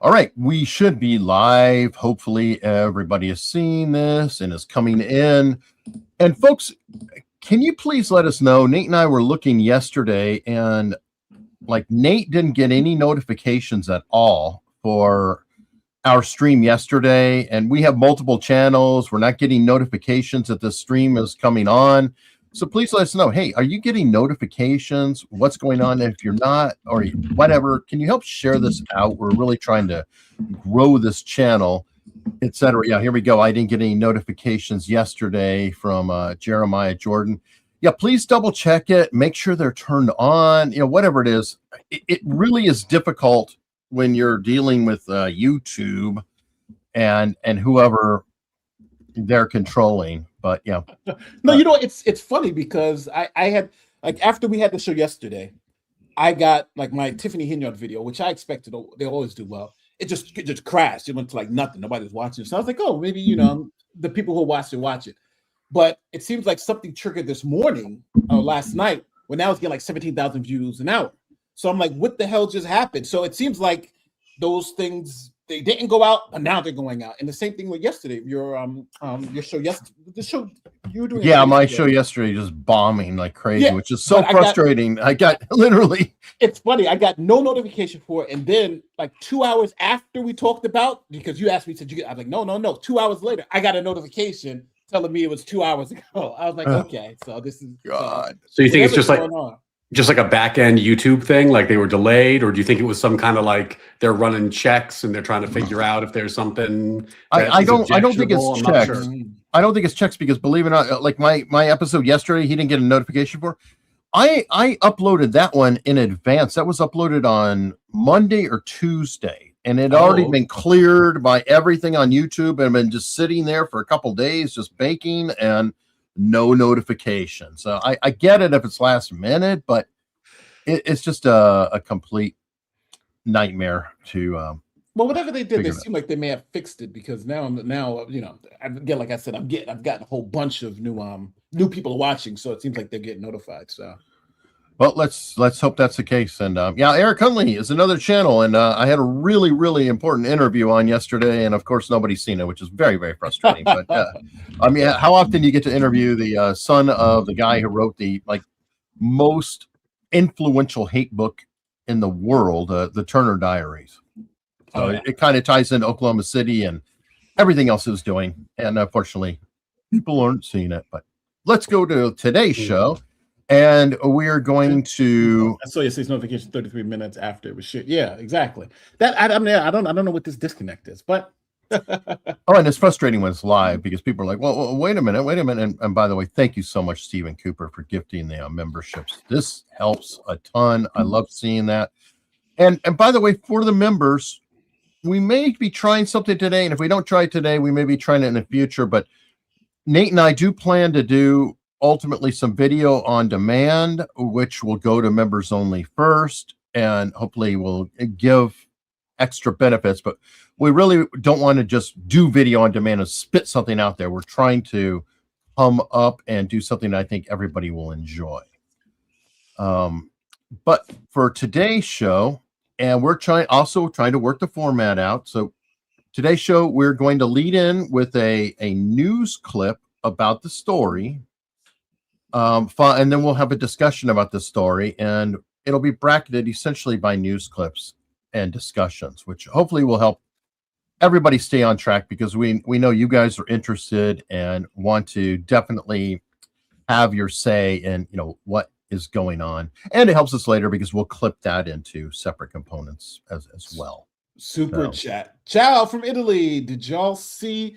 All right, we should be live. Hopefully everybody is seeing this and is coming in. And folks, can you please let us know? Nate and I were looking yesterday, and like Nate didn't get any notifications at all for our stream yesterday. And we have multiple channels. We're not getting notifications that the stream is coming on. So please let us know, hey, are you getting notifications? What's going on? If you're not, or whatever, can you help share this out? We're really trying to grow this channel, etc. Yeah, here we go. I didn't get any notifications yesterday from Jeremiah Jordan. Yeah, please double check it. Make sure they're turned on. You know, whatever it is, it really is difficult when you're dealing with YouTube and whoever they're controlling. But yeah, no, you know, it's funny because I had, like, after we had the show yesterday, I got like my Tiffany Hinyard video, which I expected they always do well. It just crashed. It went to like nothing. Nobody was watching. So I was like, oh, maybe, you know, the people who watch it. But it seems like something triggered this morning or last night when now it's getting like 17,000 views an hour. So I'm like, what the hell just happened? So it seems like those things, they didn't go out, but now they're going out. And the same thing with yesterday. Your show yesterday, the show you were doing. Yeah, my show yesterday just bombing like crazy, which is so frustrating. I got literally. It's funny. I got no notification for it, and then like 2 hours after we talked about, because you asked me, I was like, no. 2 hours later, I got a notification telling me it was 2 hours ago. I was like, okay, so this is God. So you think it's just like a back end YouTube thing, like they were delayed, or do you think it was some kind of like they're running checks and they're trying to figure out if there's something? I don't think it's checks. Sure. I don't think it's checks because, believe it or not, like my episode yesterday, he didn't get a notification for. I uploaded that one in advance. That was uploaded on Monday or Tuesday, and it had already been cleared by everything on YouTube and been just sitting there for a couple days, just baking, and no notification. So I get it if it's last minute, but it's just a complete nightmare to well, whatever they did, they seem like they may have fixed it, because now you know, again, like I said, I've gotten a whole bunch of new people watching, so it seems like they're getting notified. So well, let's hope that's the case. And yeah, Eric Hunley is another channel, and I had a really important interview on yesterday, and of course nobody's seen it, which is very frustrating. But I mean, how often do you get to interview the son of the guy who wrote the most influential hate book in the world, the Turner Diaries? So it kind of ties into Oklahoma City and everything else it was doing, and unfortunately people aren't seeing it. But let's go to today's show. And we are going to. I saw your 6 notification 33 minutes after it was shit. Yeah, exactly. That I don't know what this disconnect is, but. Oh, and it's frustrating when it's live because people are like, well wait a minute. And by the way, thank you so much, Stephen Cooper, for gifting the memberships. This helps a ton. I love seeing that. And by the way, for the members, we may be trying something today, and if we don't try it today, we may be trying it in the future. But Nate and I do plan to do ultimately some video on demand, which will go to members only first, and hopefully will give extra benefits. But we really don't want to just do video on demand and spit something out there. We're trying to come up and do something that I think everybody will enjoy. But for today's show, and we're trying to work the format out. So today's show, we're going to lead in with a news clip about the story. And then we'll have a discussion about the story, and it'll be bracketed essentially by news clips and discussions, which hopefully will help everybody stay on track, because we know you guys are interested and want to definitely have your say in, you know, what is going on. And it helps us later because we'll clip that into separate components as well. Super chat. Ciao from Italy. Did y'all see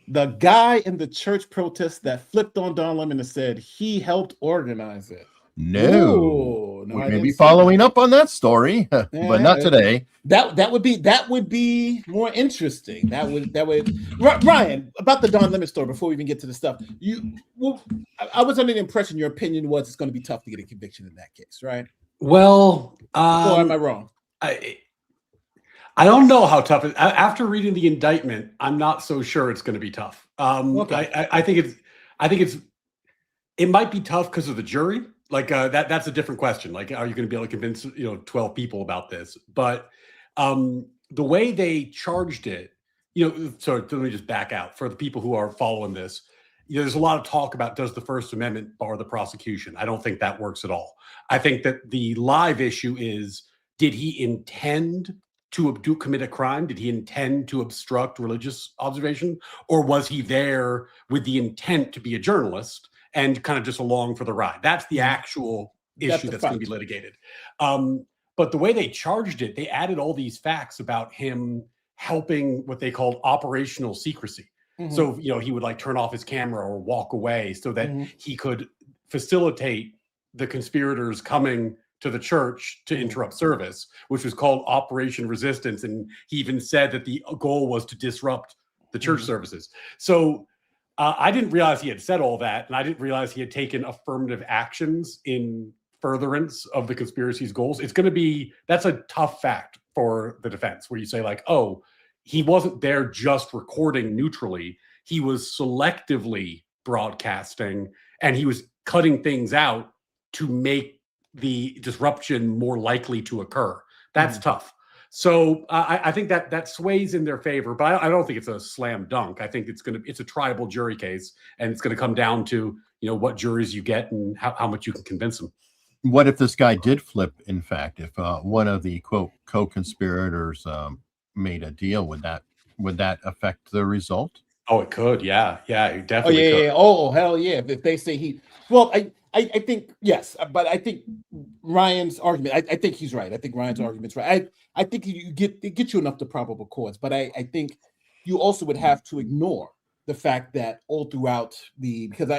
the guy in the church protest that flipped on Don Lemon and said he helped organize it? No, we may be following up on that story, but not today. That would be more interesting. That would Ryan, about the Don Lemon story. Before we even get to the stuff, I was under the impression your opinion was it's going to be tough to get a conviction in that case, right? Well, or am I wrong? I don't know how tough it. After reading the indictment, I'm not so sure it's going to be tough. Okay. I think it might be tough because of the jury. Like that's a different question. Like, are you going to be able to convince 12 people about this? But the way they charged it, so let me just back out for the people who are following this. There's a lot of talk about, does the First Amendment bar the prosecution? I don't think that works at all. I think that the live issue is, did he intend to commit a crime? Did he intend to obstruct religious observation? Or was he there with the intent to be a journalist and kind of just along for the ride? That's the actual issue that's going to be litigated. But the way they charged it, they added all these facts about him helping what they called operational secrecy. So, he would like turn off his camera or walk away so that he could facilitate the conspirators coming to the church to interrupt service, which was called Operation Resistance. And he even said that the goal was to disrupt the church services. So I didn't realize he had said all that. And I didn't realize he had taken affirmative actions in furtherance of the conspiracy's goals. That's a tough fact for the defense, where you say like, oh, he wasn't there just recording neutrally. He was selectively broadcasting, and he was cutting things out to make the disruption more likely to occur. That's tough. So I think that sways in their favor, but I don't think it's a slam dunk. I think it's a tribal jury case, and it's going to come down to what juries you get and how much you can convince them. What if this guy did flip? In fact, if one of the quote co-conspirators made a deal, would that affect the result? Oh, it could. Yeah, it definitely could. Yeah. Oh, hell yeah. If they say I think yes, but I think Ryan's argument, I think he's right. I think Ryan's argument's right. I think it gets you enough to probable cause, but I think you also would have to ignore the fact that all throughout because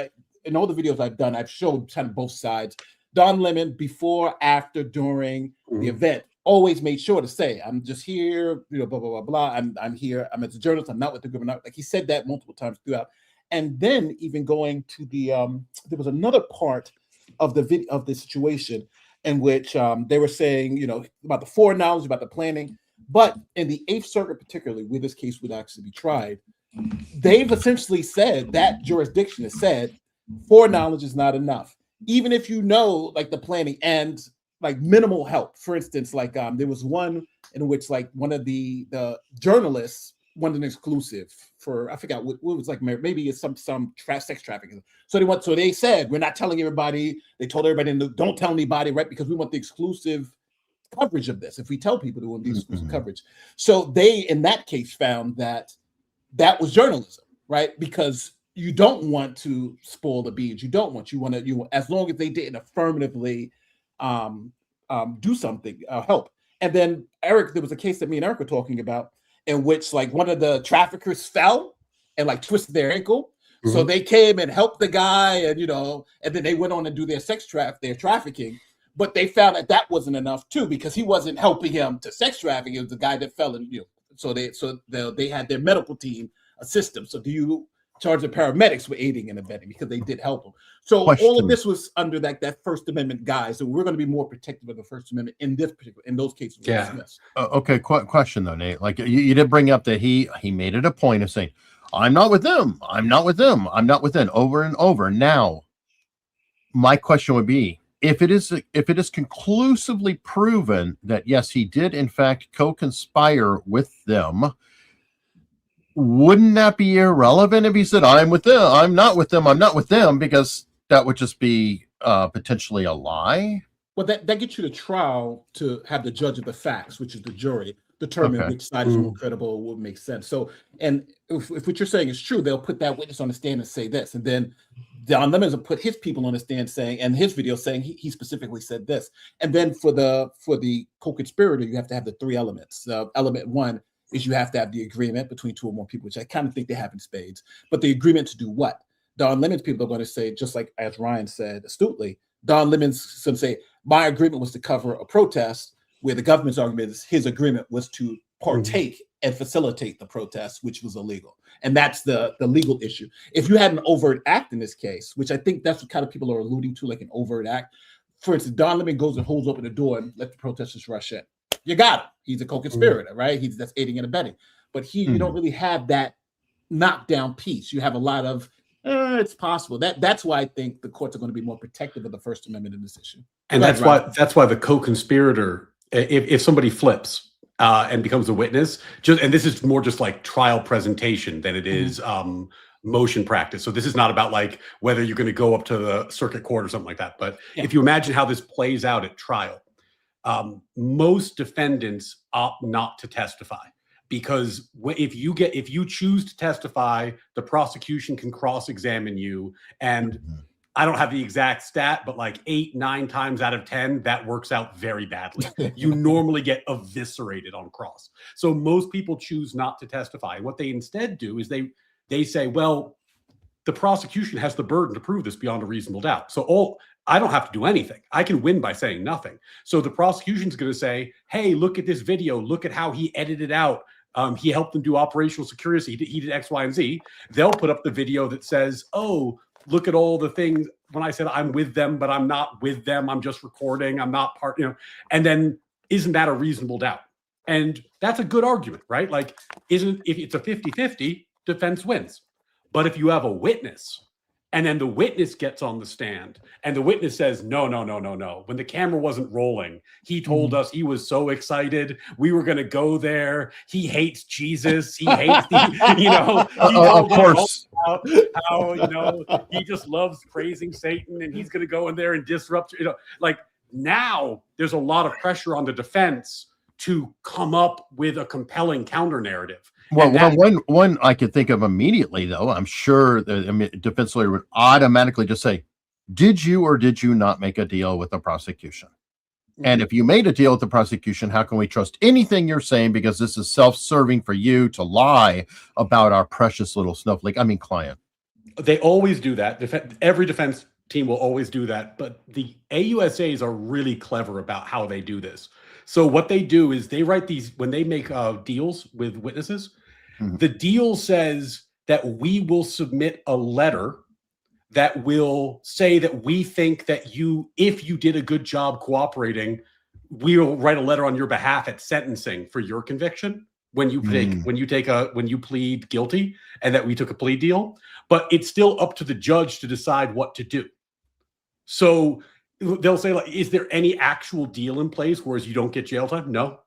in all the videos I've done, I've showed kind of both sides. Don Lemon, before, after, during the event, always made sure to say, I'm just here, blah, blah, blah, blah. I'm here. I'm as a journalist. I'm not with the government. Like he said that multiple times throughout. And then even going to there was another part of the video of the situation in which they were saying, about the foreknowledge, about the planning. But in the Eighth Circuit, particularly where this case would actually be tried, they've essentially said, that jurisdiction has said, foreknowledge is not enough. Even if like the planning and like minimal help. For instance, like there was one in which like one of the journalists wanted an exclusive for, I forgot what was, like maybe it's some sex trafficking. So they said, we're not telling everybody. They told everybody, don't tell anybody, right? Because we want the exclusive coverage of this. If we tell people, there won't be exclusive coverage. So they, in that case, found that was journalism, right? Because you don't want to spoil the beans. You want to, as long as they didn't affirmatively do something, help. And then Eric, there was a case that me and Eric were talking about in which like one of the traffickers fell and like twisted their ankle. So they came and helped the guy, and and then they went on to do their their trafficking. But they found that wasn't enough too, because he wasn't helping him to sex traffic. It was the guy that fell, and so they had their medical team assist them. So do you charge the paramedics with aiding and abetting, because they did help them? So all of this was under that First Amendment guise. So we're going to be more protective of the First Amendment in those cases. Yeah. Okay. Question though, Nate. Like you did bring up that he made it a point of saying, "I'm not with them. I'm not with them. I'm not with them," over and over. Now, my question would be, if it is conclusively proven that yes, he did in fact co-conspire with them, wouldn't that be irrelevant if he said, "I'm with them, I'm not with them, I'm not with them," because that would just be potentially a lie? Well, that gets you to trial to have the judge of the facts, which is the jury, determine which side is more credible, what makes sense. So, and if what you're saying is true, they'll put that witness on the stand and say this, and then Don Lemons will put his people on the stand saying, and his video saying he specifically said this. And then for the co-conspirator, you have to have the three elements. Element one is you have to have the agreement between two or more people, which I kind of think they have in spades. But the agreement to do what? Don Lemons people are going to say, just like as Ryan said astutely, Don Lemons is going to say, my agreement was to cover a protest, where the government's argument is his agreement was to partake and facilitate the protest, which was illegal. And that's the legal issue. If you had an overt act in this case, which I think that's what kind of people are alluding to, like an overt act. For instance, Don Lemon goes and holds open the door and let the protesters rush in. You got him. He's a co-conspirator, right? That's aiding and abetting. But you don't really have that knockdown piece. You have a lot of, it's possible. That's why I think the courts are going to be more protective of the First Amendment in this issue. And that's why the co-conspirator, if somebody flips and becomes a witness. And this is more just like trial presentation than it is motion practice. So this is not about like whether you're going to go up to the circuit court or something like that. But if you imagine how this plays out at trial, most defendants opt not to testify. Because if you choose to testify, the prosecution can cross-examine you. And I don't have the exact stat, but like 8-9 times out of 10, that works out very badly. You normally get eviscerated on cross. So most people choose not to testify. And what they instead do is they say, well, the prosecution has the burden to prove this beyond a reasonable doubt. So I don't have to do anything. I can win by saying nothing. So the prosecution's going to say, hey, look at this video. Look at how he edited out. He helped them do operational security. He did X, Y, and Z. They'll put up the video that says, oh, look at all the things when I said I'm with them, but I'm not with them. I'm just recording. I'm not part, and then isn't that a reasonable doubt? And that's a good argument, right? Like, if it's a 50-50, defense wins. But if you have a witness and then the witness gets on the stand and the witness says, no. When the camera wasn't rolling, he told us he was so excited. We were going to go there. He hates Jesus. He hates of course. How, he just loves praising Satan and he's going to go in there and disrupt, like now there's a lot of pressure on the defense to come up with a compelling counter narrative. Well, one I could think of immediately, though, I'm sure the defense lawyer would automatically just say, did you or did you not make a deal with the prosecution? And if you made a deal with the prosecution, how can we trust anything you're saying? Because this is self-serving for you to lie about our precious little client. They always do that. Every defense team will always do that. But the AUSAs are really clever about how they do this. So what they do is they write these, when they make deals with witnesses, the deal says that we will submit a letter that will say that we think that if you did a good job cooperating, we'll write a letter on your behalf at sentencing for your conviction when you plead guilty, and that we took a plea deal. But it's still up to the judge to decide what to do. So they'll say, like, is there any actual deal in place whereas you don't get jail time? No.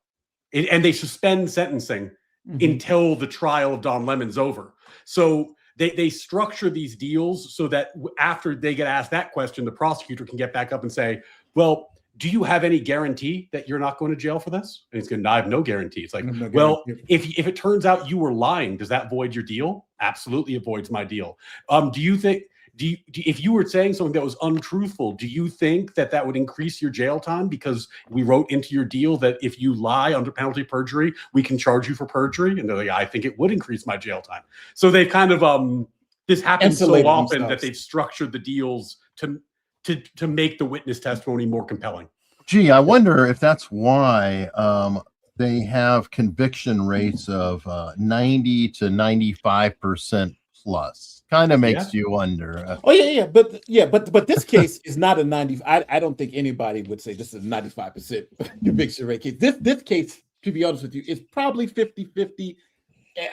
And they suspend sentencing until the trial of Don Lemon's over. So they structure these deals so that after they get asked that question, the prosecutor can get back up and say, well, do you have any guarantee that you're not going to jail for this? And he's going to, I have no guarantee. It's like, well, if it turns out you were lying, does that void your deal? Absolutely, it voids my deal. Do you think, if you were saying something that was untruthful, do you think that would increase your jail time because we wrote into your deal that if you lie under penalty of perjury, we can charge you for perjury? And they're like, I think it would increase my jail time. So they've kind of, this happens so often that they've structured the deals to make the witness testimony more compelling. Gee, I wonder if that's why they have conviction rates of 90 to 95% plus. Kind of makes you wonder. But this case is not a 90. I don't think anybody would say this is a 95% conviction rate case. This case, to be honest with you, is probably 50-50.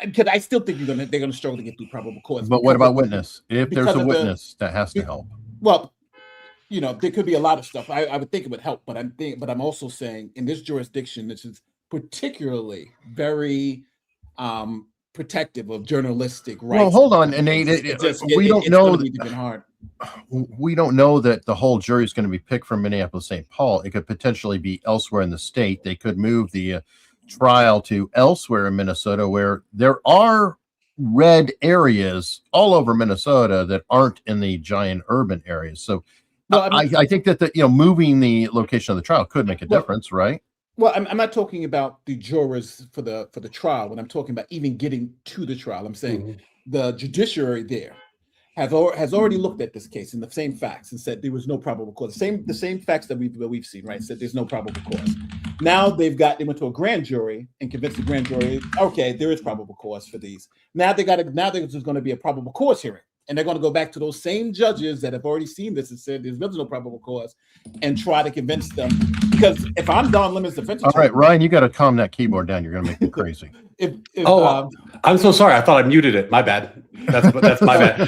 Because I still think they're going to struggle to get through probable cause. But what about witness? If there's a witness, that has to help. Well, there could be a lot of stuff. I would think it would help, but I'm also saying in this jurisdiction, this is particularly very protective of journalistic rights. Well, hold on, Nate. We don't know that the whole jury is going to be picked from Minneapolis-St. Paul. It could potentially be elsewhere in the state. They could move the trial to elsewhere in Minnesota, where there are red areas all over Minnesota that aren't in the giant urban areas. So I think that moving the location of the trial could make a difference, right? Well, I'm not talking about the jurors for the trial. When I'm talking about even getting to the trial, I'm saying the judiciary there has already looked at this case in the same facts and said there was no probable cause. The same facts that we've seen, right? Said there's no probable cause. Now they went to a grand jury and convinced the grand jury, okay, there is probable cause for these. Now there's going to be a probable cause hearing. And they're going to go back to those same judges that have already seen this and said there's no probable cause and try to convince them. Because if I'm Don Lemon's defense attorney... All right, Ryan, you got to calm that keyboard down. You're going to make me crazy. I'm so sorry. I thought I muted it. My bad. That's my bad.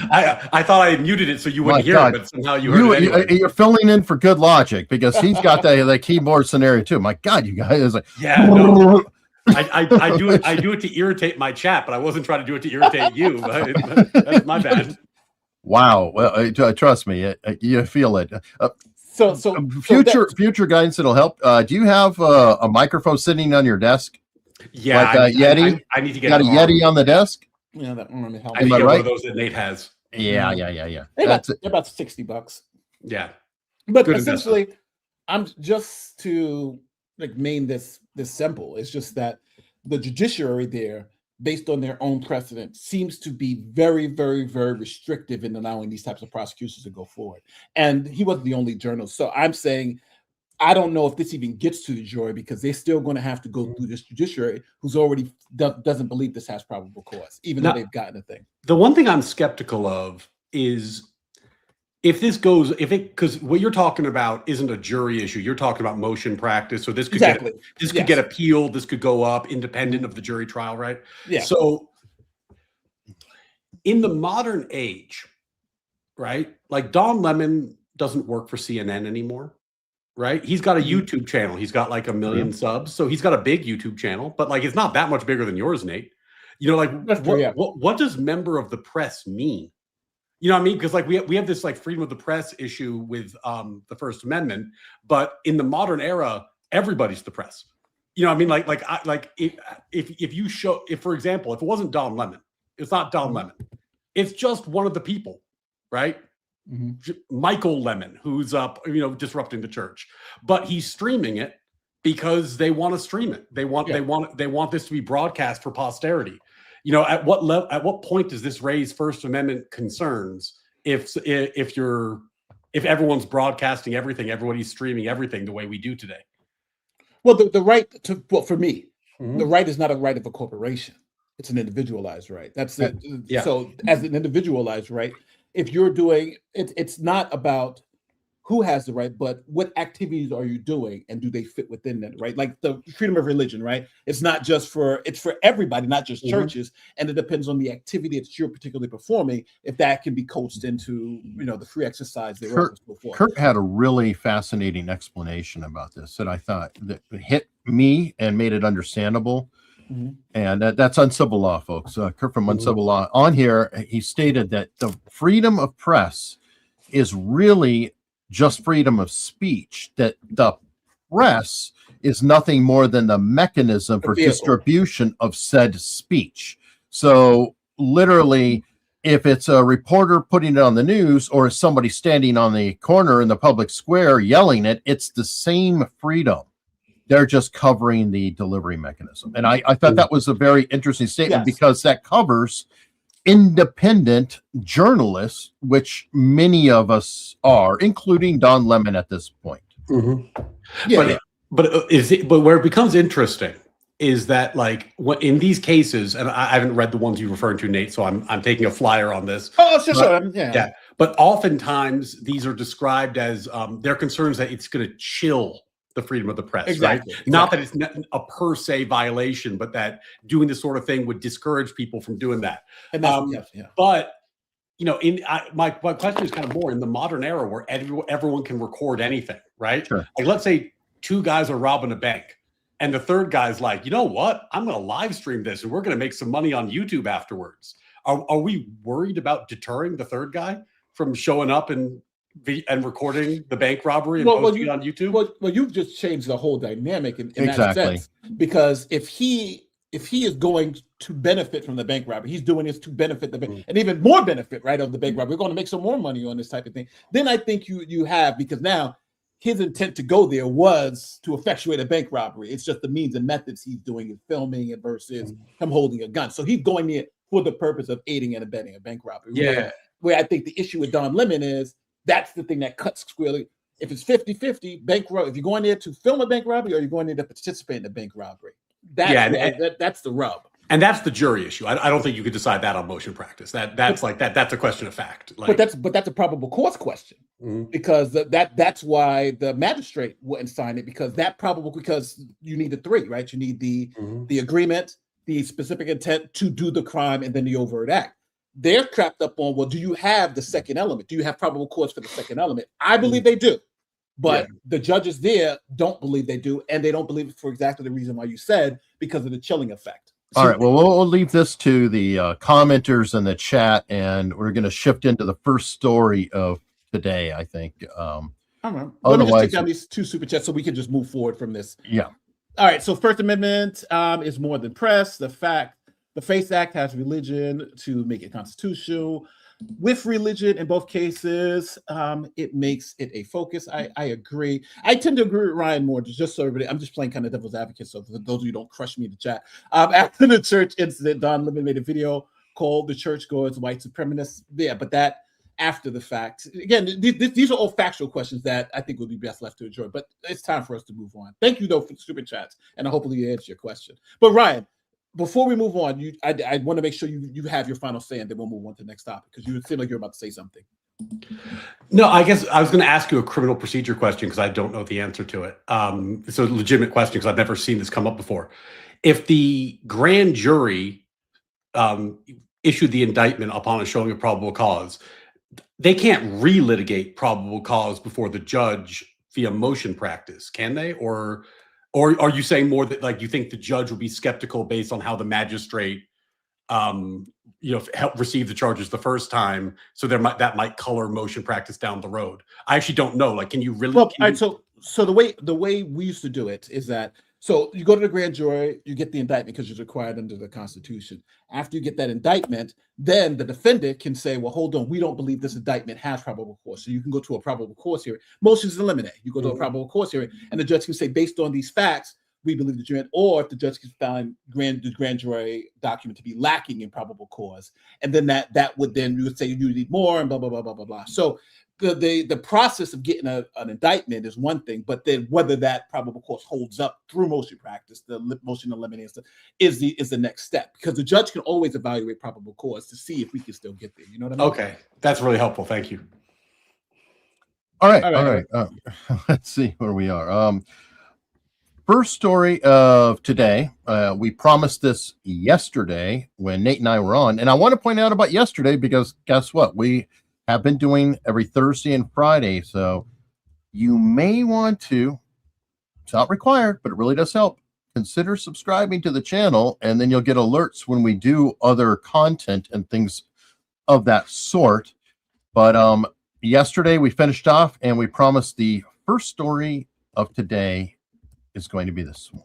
I thought I muted it so you wouldn't hear it, but somehow you heard it anyway. You're filling in for good logic because he's got the keyboard scenario too. My God, you guys. Yeah. No. I do it to irritate my chat, but I wasn't trying to do it to irritate you. That's my bad. Wow. Well, trust me, you feel it. Future guidance that'll help. Do you have a microphone sitting on your desk? Yeah, like Yeti. I need to get got a Yeti on the desk. Yeah, that I need to get one of those that Nate has. Yeah. They're about $60. Yeah, but good essentially, I'm just to like main this simple. It's just that the judiciary there, based on their own precedent, seems to be very, very, very restrictive in allowing these types of prosecutions to go forward. And he wasn't the only journalist. So I'm saying, I don't know if this even gets to the jury because they're still going to have to go through this judiciary who's already doesn't believe this has probable cause, even though they've gotten a thing. The one thing I'm skeptical of is because what you're talking about isn't a jury issue. You're talking about motion practice. So this could get appealed. This could go up independent of the jury trial, right? Yeah. So in the modern age, right? Like Don Lemon doesn't work for CNN anymore. Right? He's got a YouTube channel. He's got like 1 million subs. So he's got a big YouTube channel, but like it's not that much bigger than yours, Nate. You know, like what does member of the press mean? You know what I mean? Because like we have this like freedom of the press issue with the First Amendment, but in the modern era, everybody's the press. You know what I mean? If for example, if it wasn't Don Lemon, it's not Don Lemon. It's just one of the people, right? Michael Lemon, who's disrupting the church, but he's streaming it because they want to stream it. They want this to be broadcast for posterity. You know, at what point does this raise First Amendment concerns if everyone's broadcasting everything, everybody's streaming everything the way we do today? Well, the right to for me, the right is not a right of a corporation. It's an individualized right. That's it. Yeah. So as an individualized right, if you're doing it, it's not about who has the right, but what activities are you doing and do they fit within that, right? Like the freedom of religion, right? It's not just it's for everybody, not just churches. And it depends on the activity that you're particularly performing, if that can be coached into, the free exercise thereof. Kurt had a really fascinating explanation about this that I thought that hit me and made it understandable. And that's Uncivil Law, folks. Kurt from Uncivil Law. On here, he stated that the freedom of press is really just freedom of speech, that the press is nothing more than the mechanism for distribution of said speech. So literally, if it's a reporter putting it on the news or somebody standing on the corner in the public square yelling it, it's the same freedom. They're just covering the delivery mechanism. And I thought that was a very interesting statement because that covers independent journalists, which many of us are, including Don Lemon at this point. But where it becomes interesting is that like in these cases, and I haven't read the ones you're referring to, Nate, so I'm taking a flyer on this. Oh, sure. Yeah. But oftentimes these are described as their concerns that it's going to chill the freedom of the press, right? Not that it's a per se violation, but that doing this sort of thing would discourage people from doing that. And but my question is kind of more in the modern era where everyone can record anything, right? Sure. Like let's say two guys are robbing a bank, and the third guy's like, you know what? I'm going to live stream this, and we're going to make some money on YouTube afterwards. Are we worried about deterring the third guy from showing up and recording the bank robbery and posting it on YouTube? Well, you've just changed the whole dynamic in that sense. Because if he is going to benefit from the bank robbery, he's doing this to benefit the bank and even more benefit, right, of the bank robbery. We're going to make some more money on this type of thing. Then I think you have, because now his intent to go there was to effectuate a bank robbery. It's just the means and methods he's doing is filming it versus him holding a gun. So he's going there for the purpose of aiding and abetting a bank robbery. Yeah. Where I think the issue with Don Lemon is that's the thing that cuts squarely. If it's 50-50, if you're going there to film a bank robbery or you're going there to participate in the bank robbery, that's the rub. And that's the jury issue. I don't think you could decide that on motion practice. That's a question of fact. But that's a probable cause question because that's why the magistrate wouldn't sign it, because you need the three, right? You need the agreement, the specific intent to do the crime, and then the overt act. They're trapped up on, well, do you have the second element? Do you have probable cause for the second element? I believe they do. But the judges there don't believe they do, and they don't believe it for exactly the reason why you said, because of the chilling effect. All right, well, we'll leave this to the commenters in the chat, and we're going to shift into the first story of today, I think. All right. Let me just take down these 2 super chats so we can just move forward from this. Yeah. All right, so First Amendment is more than press. The FACE Act has religion to make it constitutional. With religion, in both cases, it makes it a focus. I agree. I tend to agree with Ryan more, just so everybody, I'm just playing kind of devil's advocate, so for those of you who don't crush me in the chat. After the church incident, Don Lemon made a video called "The Churchgoers White Supremacists." Yeah, but that after the fact. Again, these are all factual questions that I think would be best left to enjoy, but it's time for us to move on. Thank you, though, for the super chats, and hopefully you answer your question. But Ryan, before we move on, I want to make sure you have your final say, and then we'll move on to the next topic, because you seem like you're about to say something. No, I guess I was going to ask you a criminal procedure question, because I don't know the answer to it. It's a legitimate question, because I've never seen this come up before. If the grand jury issued the indictment upon a showing of probable cause, they can't relitigate probable cause before the judge via motion practice, can they? Or are you saying more that, like, you think the judge will be skeptical based on how the magistrate, helped receive the charges the first time, so that might color motion practice down the road? I actually don't know. Like, can you really? Well, all right, so the way we used to do it is that, so you go to the grand jury, you get the indictment because it's required under the Constitution. After you get that indictment, then the defendant can say, well, hold on, we don't believe this indictment has probable cause. So you can go to a probable cause hearing. Motions eliminate. You go to a probable cause hearing, and the judge can say, based on these facts, we believe the jury, or if the judge can find the grand jury document to be lacking in probable cause, and then that would then, you would say you need more, and blah, blah, blah, blah, blah, blah. So the process of getting an indictment is one thing, but then whether that probable cause holds up through motion practice, the motion elimination is the next step, because the judge can always evaluate probable cause to see if we can still get there. You know what I mean? Okay, that's really helpful. Thank you. All right. Let's see where we are. First story of today. We promised this yesterday when Nate and I were on, and I want to point out about yesterday, because guess what? We have been doing every Thursday and Friday, so you may want to, it's not required, but it really does help, consider subscribing to the channel, and then you'll get alerts when we do other content and things of that sort. But yesterday we finished off, and we promised the first story of today is going to be this one.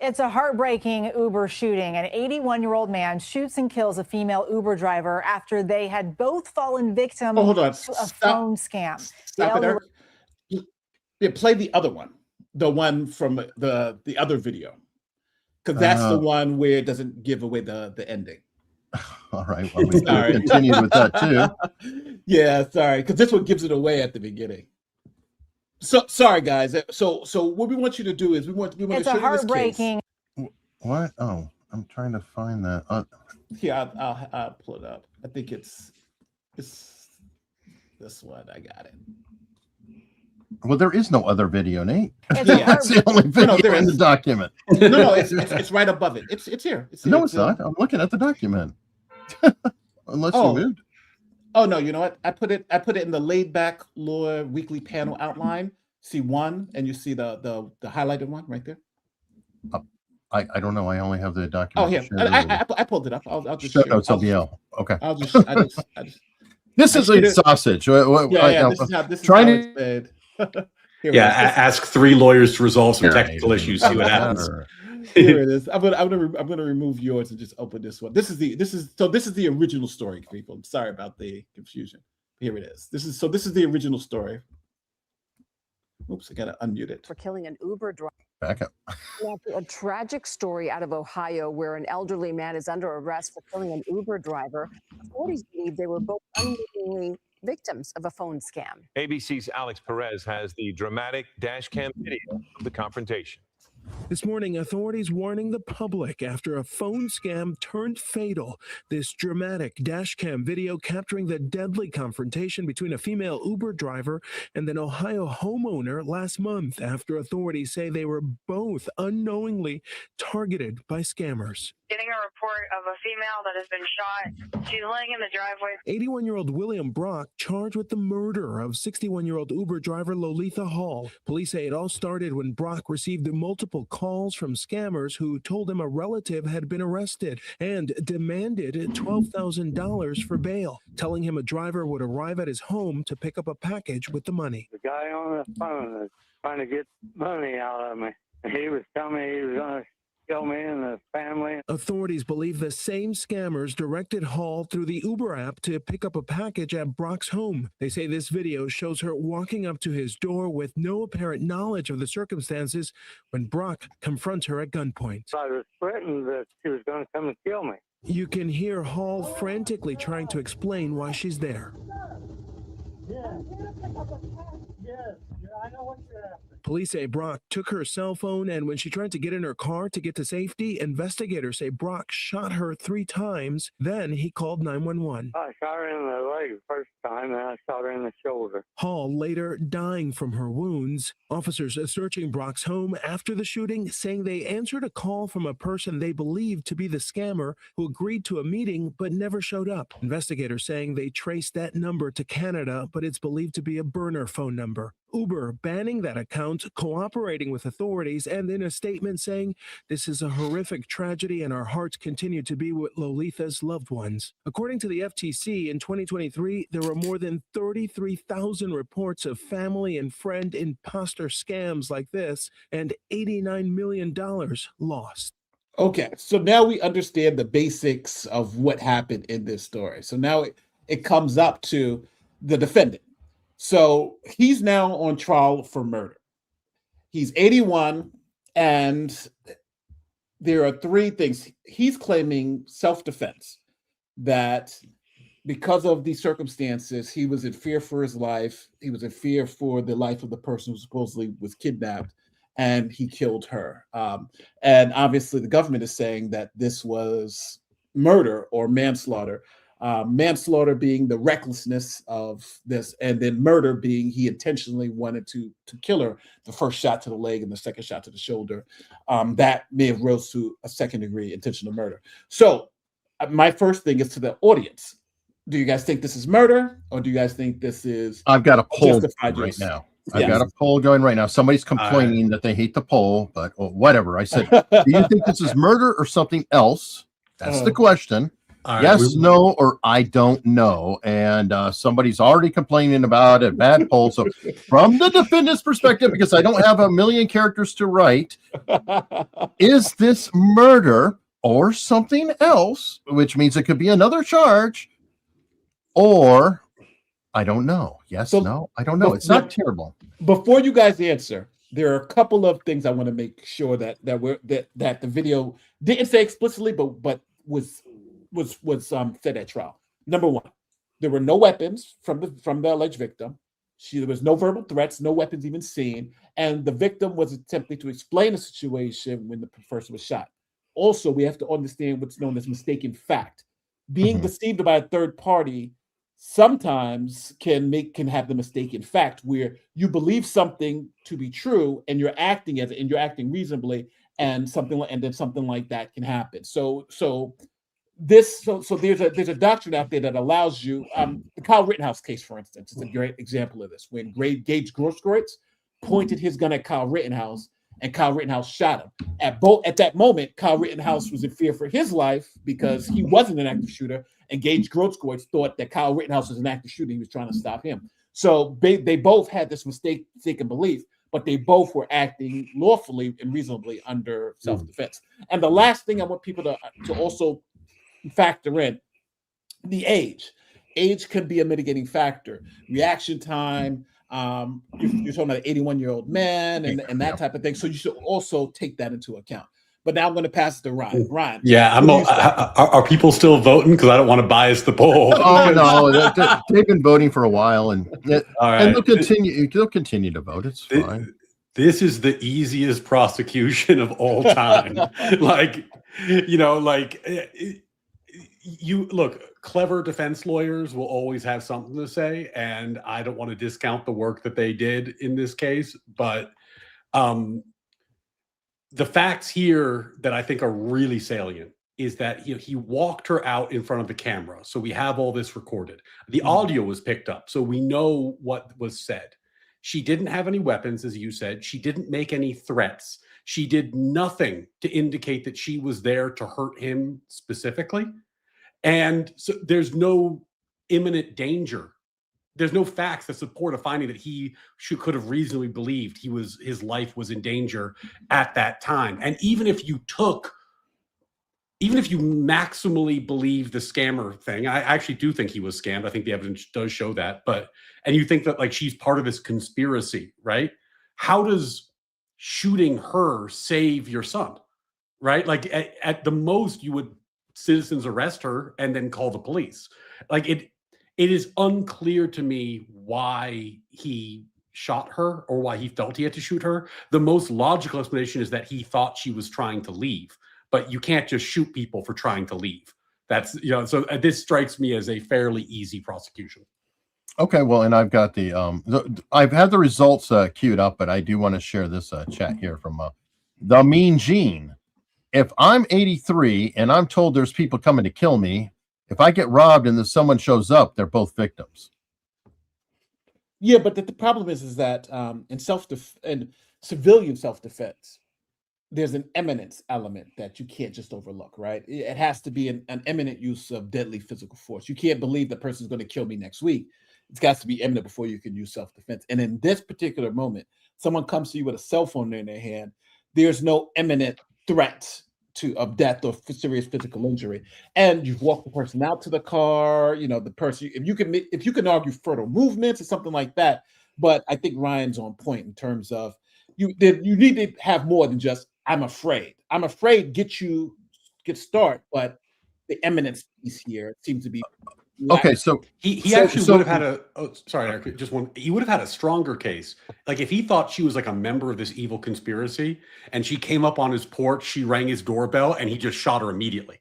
It's a heartbreaking Uber shooting. An 81-year-old man shoots and kills a female Uber driver after they had both fallen victim to a phone scam. Stop it, Eric. Yeah, play the other one, the one from the other video, because that's the one where it doesn't give away the ending. All right, well, we continue with that too. Yeah, sorry, because this one gives it away at the beginning. So sorry, guys. So what we want you to do is we want to it's show a heartbreaking. What? Oh, I'm trying to find that. Here, I'll pull it up. I think it's this one. I got it. Well, there is no other video, Nate. That's the only video in the document. No, it's right above it. It's here. It's here. No, it's not. I'm looking at the document. Unless you moved. Oh no, you know what? I put it in the laid back lawyer weekly panel outline. See one, and you see the highlighted one right there. I don't know. I only have the document. Oh, here. I pulled it up. I'll just show notes LBL. Okay. I just this is a sausage. This is how it's made. Ask 3 lawyers to resolve some technical issues. See what happens. Here it is. I'm gonna remove yours and just open this one. This is the original story, people. I'm sorry about the confusion. Here it is. This is the original story. Oops, I gotta unmute it. For killing an Uber driver. Back up. A tragic story out of Ohio where an elderly man is under arrest for killing an Uber driver. Authorities believe they were both unwittingly victims of a phone scam. ABC's Alex Perez has the dramatic dash cam video of the confrontation. This morning, authorities warning the public after a phone scam turned fatal. This dramatic dashcam video capturing the deadly confrontation between a female Uber driver and an Ohio homeowner last month after authorities say they were both unknowingly targeted by scammers. Getting a report of a female that has been shot. She's laying in the driveway. 81-year-old William Brock charged with the murder of 61-year-old Uber driver Lolitha Hall. Police say it all started when Brock received multiple calls from scammers who told him a relative had been arrested and demanded $12,000 for bail, telling him a driver would arrive at his home to pick up a package with the money. The guy on the phone was trying to get money out of me. He was telling me he was going to kill me and the family. Authorities believe the same scammers directed Hall through the Uber app to pick up a package at Brock's home. They say this video shows her walking up to his door with no apparent knowledge of the circumstances when Brock confronts her at gunpoint. I was threatened that she was going to come and kill me. You can hear Hall frantically trying to explain why she's there. I know what you're after. Police say Brock took her cell phone, and when she tried to get in her car to get to safety, investigators say Brock shot her 3 times. Then he called 911. I shot her in the leg first time, and I shot her in the shoulder. Hall later dying from her wounds. Officers are searching Brock's home after the shooting, saying they answered a call from a person they believed to be the scammer who agreed to a meeting but never showed up. Investigators saying they traced that number to Canada, but it's believed to be a burner phone number. Uber banning that account, cooperating with authorities, and in a statement saying, "This is a horrific tragedy and our hearts continue to be with Lolitha's loved ones." According to the FTC, in 2023, there were more than 33,000 reports of family and friend imposter scams like this, and $89 million lost. Okay, so now we understand the basics of what happened in this story. So now it comes up to the defendant. So he's now on trial for murder. He's 81, and there are 3 things. He's claiming self-defense, that because of these circumstances, he was in fear for his life. He was in fear for the life of the person who supposedly was kidnapped, and he killed her. And obviously the government is saying that this was murder or manslaughter. Manslaughter being the recklessness of this, and then murder being he intentionally wanted to kill her. The first shot to the leg and the second shot to the shoulder. That may have rose to a second-degree intentional murder. So my first thing is to the audience. Do you guys think this is murder, or do you guys think this is I've got a poll justified right use? now. I've got a poll going right now. Somebody's complaining that they hate the poll, but whatever. I said, do you think this is murder or something else? That's the question. Yes, no, or I don't know. And somebody's already complaining about a bad poll. So from the defendant's perspective, because I don't have a million characters to write, is this murder or something else, which means it could be another charge, or I don't know. Yes, no, I don't know. It's not terrible. Before you guys answer, there are a couple of things I want to make sure that the video didn't say explicitly, but was said at trial. Number 1, there were no weapons from the alleged victim. There was no verbal threats, no weapons even seen, and the victim was attempting to explain the situation when the person was shot. Also, we have to understand what's known as mistaken fact. Being deceived by a third party sometimes can have the mistaken fact, where you believe something to be true and you're acting as it, and you're acting reasonably, and then something like that can happen. So there's a doctrine out there that allows you. The Kyle Rittenhouse case, for instance, is a great example of this. When Gage Grosskreutz pointed his gun at Kyle Rittenhouse, and Kyle Rittenhouse shot him. At that moment, Kyle Rittenhouse was in fear for his life because he wasn't an active shooter, and Gage Grosskreutz thought that Kyle Rittenhouse was an active shooter. He was trying to stop him. So they both had this mistaken belief, but they both were acting lawfully and reasonably under self-defense. And the last thing I want people to also factor in, the age. Age can be a mitigating factor. Reaction time. You're talking about an 81-year-old man and that type of thing. So you should also take that into account. But now I'm going to pass it to Ryan. Ryan. Yeah, are people still voting? Because I don't want to bias the poll. Oh no, they've been voting for a while, and they'll continue. They'll continue to vote. It's fine. This is the easiest prosecution of all time. You look, clever defense lawyers will always have something to say, and I don't want to discount the work that they did in this case, but the facts here that I think are really salient is that he walked her out in front of the camera. So we have all this recorded. The audio was picked up, so we know what was said. She didn't have any weapons, as you said. She didn't make any threats. She did nothing to indicate that she was there to hurt him specifically. And so there's no imminent danger. There's no facts that support a finding that he could have reasonably believed his life was in danger at that time. And even if you maximally believe the scammer thing, I actually do think he was scammed. I think the evidence does show that. And you think that like she's part of this conspiracy, right? How does shooting her save your son, right? Like at the most, you would citizens arrest her and then call the police. Like it is unclear to me why he shot her or why he felt he had to shoot her. The most logical explanation is that he thought she was trying to leave, but you can't just shoot people for trying to leave. That's, so this strikes me as a fairly easy prosecution. Okay, well, and I've got I've had the results queued up, but I do want to share this chat here from the Mean Gene. If I'm 83 and I'm told there's people coming to kill me, if I get robbed and then someone shows up, they're both victims. Yeah, but the problem is that in civilian self-defense, there's an eminence element that you can't just overlook, right? It has to be an imminent use of deadly physical force. You can't believe the person's going to kill me next week. It's got to be imminent before you can use self-defense. And in this particular moment, someone comes to you with a cell phone in their hand, there's no imminent threat of death or serious physical injury. And you've walked the person out to the car, the person, if you can argue fertile movements or something like that. But I think Ryan's on point in terms of you need to have more than just, I'm afraid. I'm afraid get start, but the eminence piece here seems to be okay. So he actually would have had he would have had a stronger case. Like if he thought she was like a member of this evil conspiracy and she came up on his porch, she rang his doorbell and he just shot her immediately.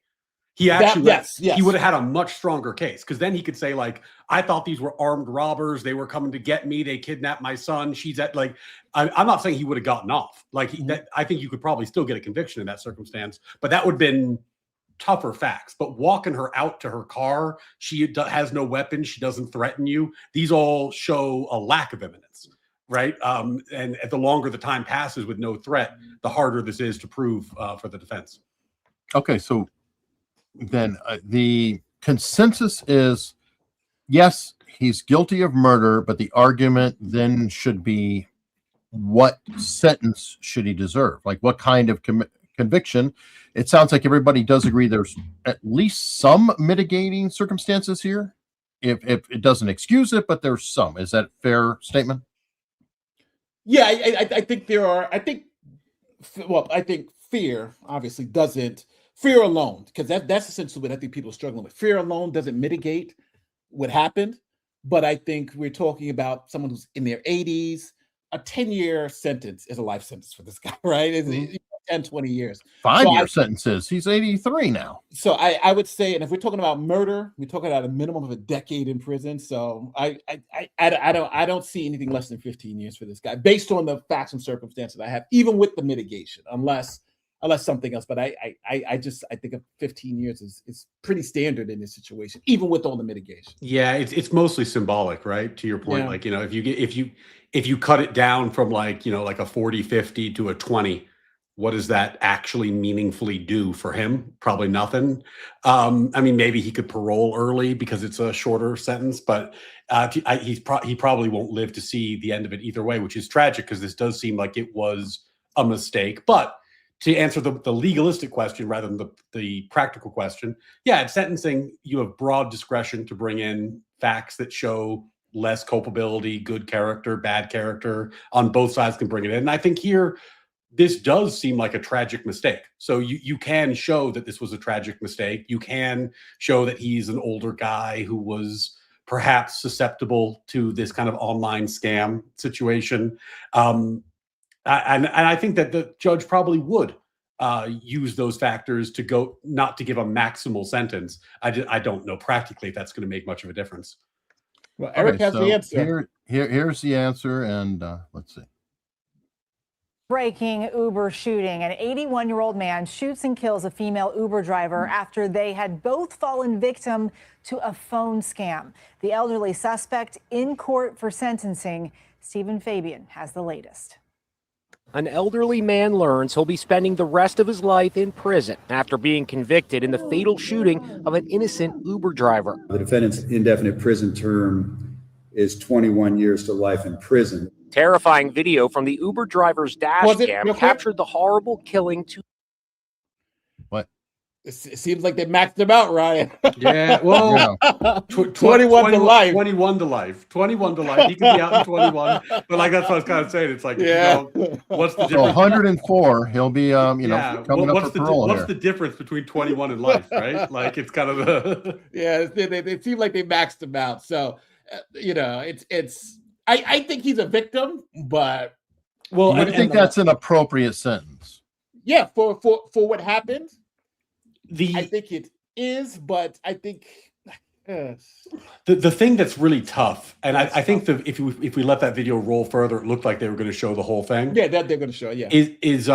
He actually, he would have had a much stronger case because then he could say like, I thought these were armed robbers. They were coming to get me. They kidnapped my son. She's at like, I'm not saying he would have gotten off. Like I think you could probably still get a conviction in that circumstance, but that would have been tougher facts. But walking her out to her car, she has no weapon. She doesn't threaten you. These all show a lack of evidence, right? And the longer the time passes with no threat, the harder this is to prove for the defense. Okay, so then the consensus is, yes, he's guilty of murder, but the argument then should be, what sentence should he deserve? Like what kind of conviction? It sounds like everybody does agree there's at least some mitigating circumstances here. If it doesn't excuse it, but there's some. Is that a fair statement? Yeah, I think there are. I think fear obviously doesn't. Fear alone, because that's essentially what I think people are struggling with. Fear alone doesn't mitigate what happened, but I think we're talking about someone who's in their 80s. A 10-year sentence is a life sentence for this guy, right? It's 10, 20 years. 5-year sentences. He's 83 now. So I would say, and if we're talking about murder, we're talking about a minimum of a decade in prison. So I don't see anything less than 15 years for this guy, based on the facts and circumstances I have, even with the mitigation, unless something else. But I think 15 years is pretty standard in this situation, even with all the mitigation. Yeah, it's mostly symbolic, right? To your point, like if you cut it down from like like a 40-50 to a 20, what does that actually meaningfully do for him? Probably nothing. I mean, maybe he could parole early because it's a shorter sentence, but he probably won't live to see the end of it either way, which is tragic because this does seem like it was a mistake. But to answer the legalistic question rather than the practical question, yeah, at sentencing, you have broad discretion to bring in facts that show less culpability, good character, bad character. On both sides can bring it in. And I think here, this does seem like a tragic mistake. So you can show that this was a tragic mistake. You can show that he's an older guy who was perhaps susceptible to this kind of online scam situation. And I think that the judge probably would use those factors to go, not to give a maximal sentence. I don't know practically if that's going to make much of a difference. Well, Eric has the answer. Here's the answer, and let's see. Breaking Uber shooting. An 81-year-old man shoots and kills a female Uber driver after they had both fallen victim to a phone scam. The elderly suspect in court for sentencing. Stephen Fabian has the latest. An elderly man learns he'll be spending the rest of his life in prison after being convicted in the fatal shooting of an innocent Uber driver. The defendant's indefinite prison term is 21 years to life in prison. Terrifying video from the Uber driver's dash cam captured the horrible killing. What? It seems like they maxed him out, Ryan. Yeah, well, 21 to life. 21 to life. 21 to life. He could be out in 21. But like that's what I was kind of saying. It's like, what's the difference? So 104, he'll be, coming up for parole. What's the difference between 21 and life, right? Like it's kind of the. Yeah, they seem like they maxed him out. So, it's. I think he's a victim, but I think that's an appropriate sentence. Yeah, for what happened. I think it is, but I think the thing that's really tough, and I think if we let that video roll further, it looked like they were going to show the whole thing. Yeah, that they're going to show. Yeah, is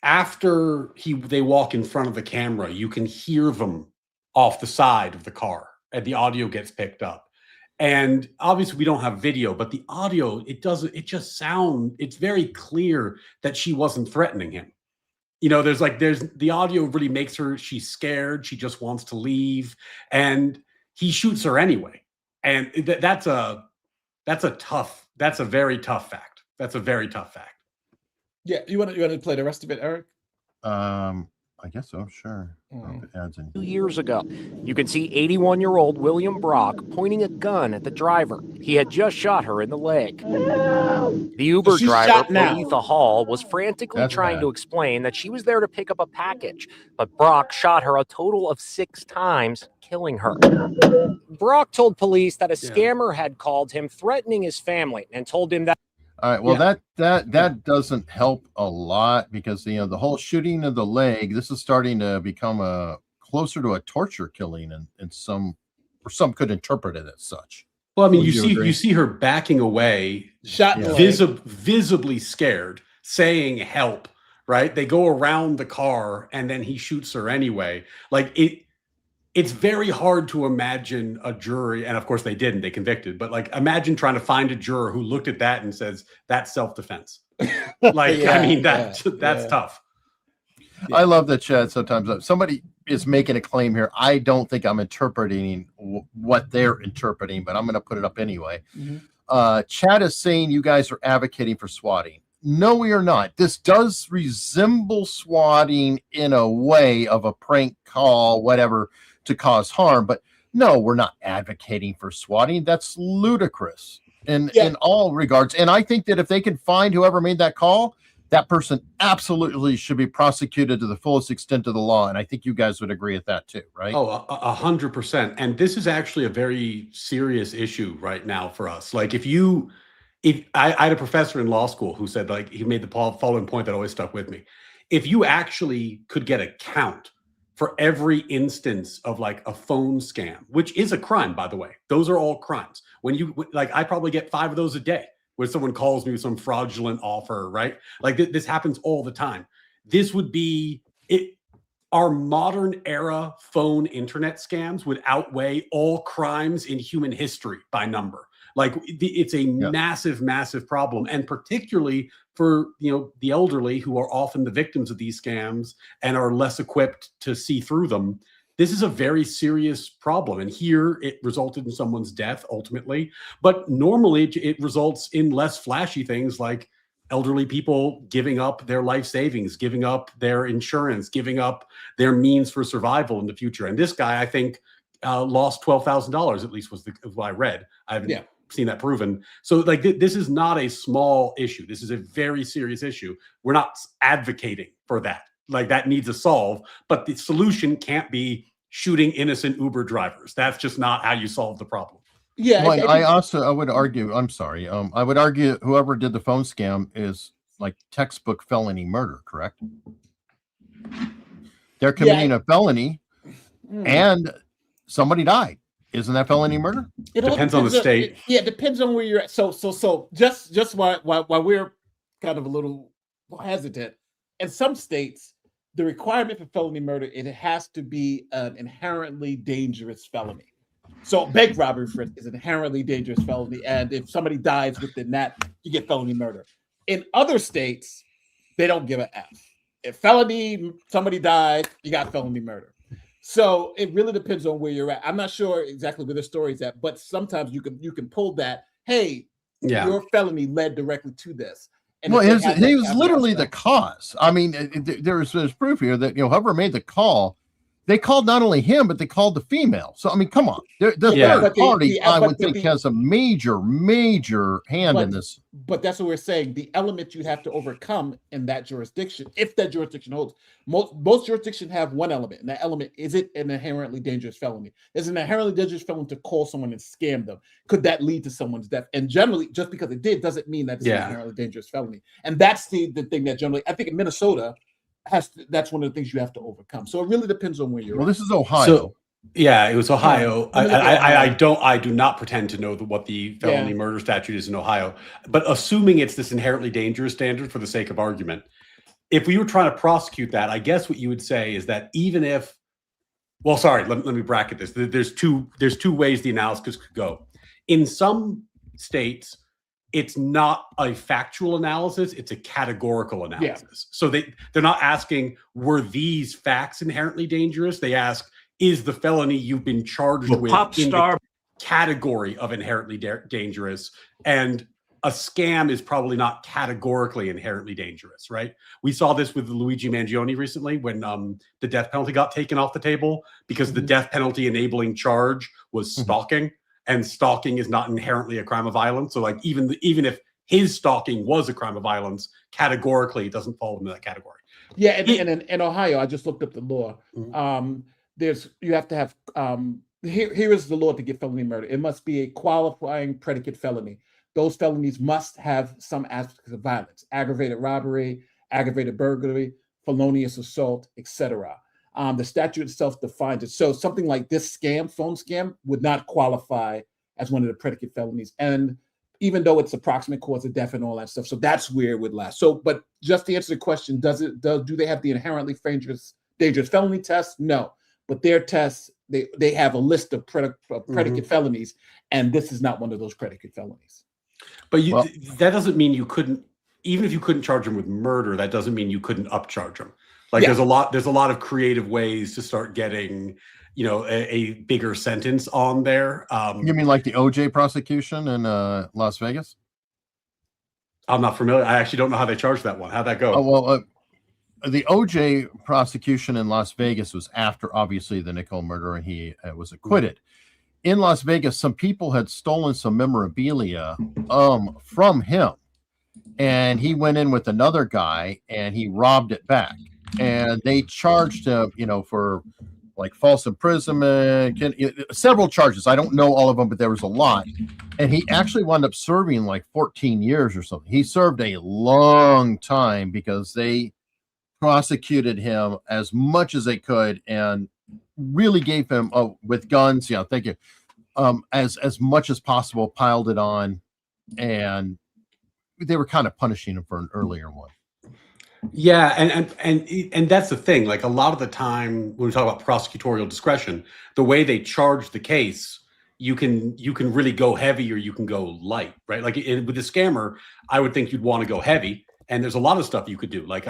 after they walk in front of the camera, you can hear them off the side of the car, and the audio gets picked up. And obviously we don't have video, but the audio, it's very clear that she wasn't threatening him. There's the audio really makes she's scared. She just wants to leave, and he shoots her anyway. And that's a very tough fact. That's a very tough fact. Yeah. You want to play the rest of it, Eric? I guess so, sure. If it adds anything. 2 years ago, you can see 81-year-old William Brock pointing a gun at the driver. He had just shot her in the leg. The Uber driver, Aletha Hall, was frantically trying to explain that she was there to pick up a package, but Brock shot her a total of 6 times, killing her. Brock told police that a scammer had called him threatening his family and told him that. All right. Well, that doesn't help a lot because the whole shooting of the leg. This is starting to become closer to a torture killing, and some could interpret it as such. Well, I mean, you see her backing away, shot, visibly scared, saying "help." Right? They go around the car, and then he shoots her anyway. It's very hard to imagine a jury, and of course they didn't, they convicted, but imagine trying to find a juror who looked at that and says, that's self-defense. That's tough. Yeah. I love that, Chad. Sometimes somebody is making a claim here. I don't think I'm interpreting what they're interpreting, but I'm going to put it up anyway. Mm-hmm. Chad is saying you guys are advocating for swatting. No, we are not. This does resemble swatting in a way of a prank call, whatever, to cause harm, but no, we're not advocating for swatting. That's ludicrous in all regards. And I think that if they can find whoever made that call, that person absolutely should be prosecuted to the fullest extent of the law. And I think you guys would agree with that too, right? Oh, 100%. And this is actually a very serious issue right now for us. I had a professor in law school who said, he made the following point that always stuck with me. If you actually could get a count for every instance of a phone scam, which is a crime, by the way, those are all crimes. When I probably get 5 of those a day where someone calls me with some fraudulent offer, right? This happens all the time. This would be it. Our modern era phone internet scams would outweigh all crimes in human history by number. It's a massive problem, and particularly for the elderly who are often the victims of these scams and are less equipped to see through them. This is a very serious problem, and here it resulted in someone's death ultimately. But normally it results in less flashy things like elderly people giving up their life savings, giving up their insurance, giving up their means for survival in the future. And this guy, I think, lost $12,000 at least was what I read. I haven't seen that proven. So this is not a small issue. This is a very serious issue. We're not advocating for that. That needs a solve, but the solution can't be shooting innocent Uber drivers. That's just not how you solve the problem. Yeah. Well, I would argue, I'm sorry. I would argue whoever did the phone scam is textbook felony murder, correct? They're committing a felony and somebody died. Isn't that felony murder? It depends on the state. It depends on where you're at. So just while we're kind of a little hesitant. In some states, the requirement for felony murder, it has to be an inherently dangerous felony. So bank robbery, for instance, is an inherently dangerous felony, and if somebody dies within that, you get felony murder. In other states, they don't give a F. If felony, somebody died, you got felony murder. So it really depends on where you're at. I'm not sure exactly where the story's at, but sometimes you can pull that. Hey, your felony led directly to this. And well, he was literally the cause. I mean, there's proof here that whoever made the call, they called not only him, but they called the female. So I mean, come on, the third party, I would think, has a major hand in this. But that's what we're saying. The element you have to overcome in that jurisdiction, if that jurisdiction holds, most jurisdictions have one element, and that element is it an inherently dangerous felony? Is an inherently dangerous felony to call someone and scam them? Could that lead to someone's death? And generally, just because it did doesn't mean that it's an inherently dangerous felony. And that's the thing that generally, I think in Minnesota, that's one of the things you have to overcome. So it really depends on where you're at. This is Ohio. So, yeah, it was Ohio. I do not pretend to know what the felony murder statute is in Ohio, but assuming it's this inherently dangerous standard for the sake of argument, if we were trying to prosecute that, I guess what you would say is that even if, well, sorry, let me bracket this. There's two ways the analysis could go. In some states, it's not a factual analysis, it's a categorical analysis. Yeah. So they're not asking, were these facts inherently dangerous? They ask, is the felony you've been charged with in the category of inherently dangerous? And a scam is probably not categorically inherently dangerous, right? We saw this with Luigi Mangione recently when the death penalty got taken off the table because the death penalty enabling charge was stalking. And stalking is not inherently a crime of violence. So like even if his stalking was a crime of violence, categorically it doesn't fall into that category. Yeah, and in Ohio, I just looked up the law. You have to have here is the law to get felony murder. It must be a qualifying predicate felony. Those felonies must have some aspects of violence: aggravated robbery, aggravated burglary, felonious assault, etc. The statute itself defines it. So something like this phone scam, would not qualify as one of the predicate felonies. And even though it's approximate cause of death and all that stuff, so that's where it would last. So, but just to answer the question, do they have the inherently dangerous felony test? No, but their tests, they have a list of predicate felonies, and this is not one of those predicate felonies. But that doesn't mean you couldn't, even if you couldn't charge him with murder, that doesn't mean you couldn't upcharge him. Like there's a lot of creative ways to start getting, a bigger sentence on there. You mean like the OJ prosecution in Las Vegas? I'm not familiar. I actually don't know how they charged that one. How'd that go? Oh, well, the OJ prosecution in Las Vegas was after, obviously, the Nicole murder, and he was acquitted. In Las Vegas, some people had stolen some memorabilia from him, and he went in with another guy, and he robbed it back. And they charged him, for like false imprisonment, several charges. I don't know all of them, but there was a lot. And he actually wound up serving like 14 years or something. He served a long time because they prosecuted him as much as they could and really gave him with guns. Yeah, thank you. As much as possible, piled it on, and they were kind of punishing him for an earlier one. Yeah, and that's the thing. Like a lot of the time when we talk about prosecutorial discretion, the way they charge the case, you can really go heavy or you can go light, right? Like with the scammer, I would think you'd want to go heavy, and there's a lot of stuff you could do. Like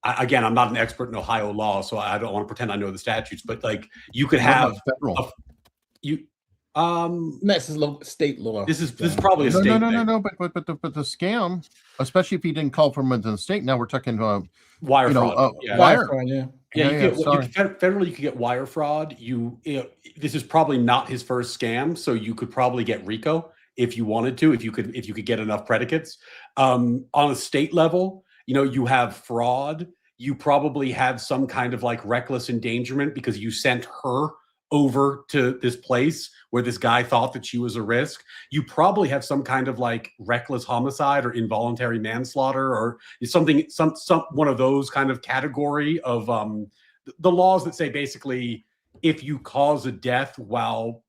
again, I'm not an expert in Ohio law, so I don't want to pretend I know the statutes, but like you could have federal. This is state law. This is probably a state thing. No. But the scam, especially if he didn't call from within the state. Now we're talking wire fraud. Wire fraud. Federally, you could get wire fraud. This is probably not his first scam, so you could probably get RICO if you wanted to, if you could get enough predicates. On a state level, you have fraud. You probably have some kind of like reckless endangerment because you sent her over to this place where this guy thought that she was a risk. You probably have some kind of like reckless homicide or involuntary manslaughter or something, some one of those kind of category of the laws that say basically if you cause a death while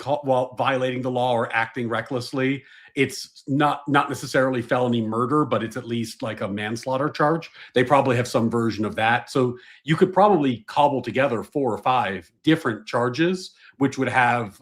while violating the law or acting recklessly, it's not necessarily felony murder, but it's at least like a manslaughter charge. They probably have some version of that. So you could probably cobble together 4 or 5 different charges, which would have,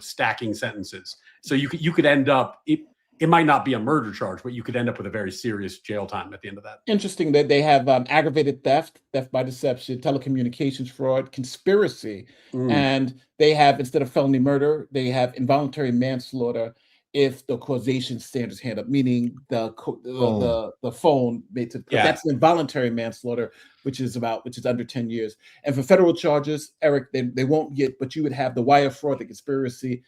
stacking sentences. So you could end up, it might not be a murder charge, but you could end up with a very serious jail time at the end of that. Interesting that they have aggravated theft by deception, telecommunications fraud, conspiracy, and they have, instead of felony murder, they have involuntary manslaughter if the causation standards hand up, meaning the phone made to. That's involuntary manslaughter, which is under 10 years. And for federal charges, Eric, they won't get, but you would have the wire fraud, the conspiracy.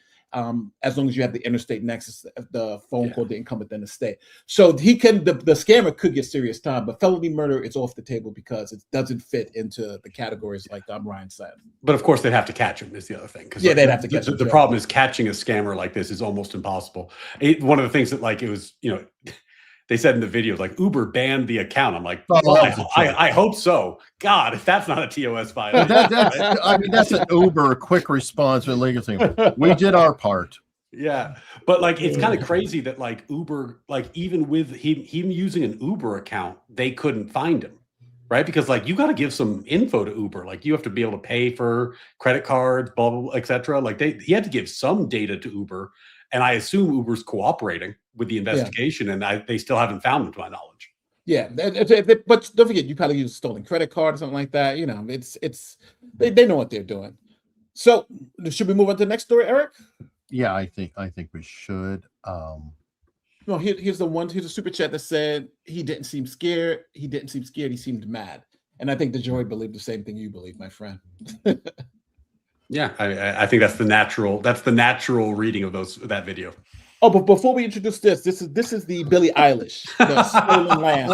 As long as you have the interstate nexus, the phone call didn't come within the state. So he can, the scammer could get serious time, but felony murder is off the table because it doesn't fit into the categories like Ryan said. But of course, they'd have to catch him is the other thing. Yeah, they'd have to catch him. The problem is catching a scammer like this is almost impossible. One of the things that it was, they said in the video, like Uber banned the account. I'm like, I hope so. God, if that's not a TOS file. That's an Uber quick response with legal team. We did our part. Yeah. But it's kind of crazy that Uber, even with him using an Uber account, they couldn't find him. Right. Because you got to give some info to Uber. You have to be able to pay for credit cards, blah, blah, blah, et cetera. he had to give some data to Uber. And I assume Uber's cooperating with the investigation, and they still haven't found him, to my knowledge. Yeah, but don't forget, you probably use a stolen credit card or something like that. They know what they're doing. So, should we move on to the next story, Eric? Yeah, I think we should. No, here's a super chat that said he didn't seem scared. He didn't seem scared. He seemed mad, and I think the jury believed the same thing you believe, my friend. Yeah, I think that's the natural reading of that video. Oh, but before we introduce this is the Billie Eilish, the stolen land.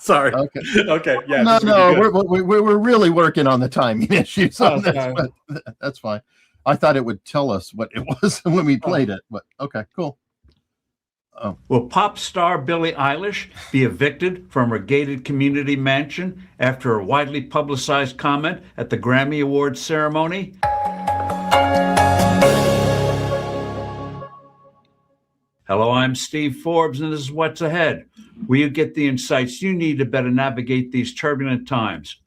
Sorry. Okay. Yeah. We're really working on the timing issues on this, but that's fine. I thought it would tell us what it was when we played it, but okay, cool. Will pop star Billie Eilish be evicted from her gated community mansion after a widely publicized comment at the Grammy Awards ceremony? Hello, I'm Steve Forbes, and this is What's Ahead, where you get the insights you need to better navigate these turbulent times.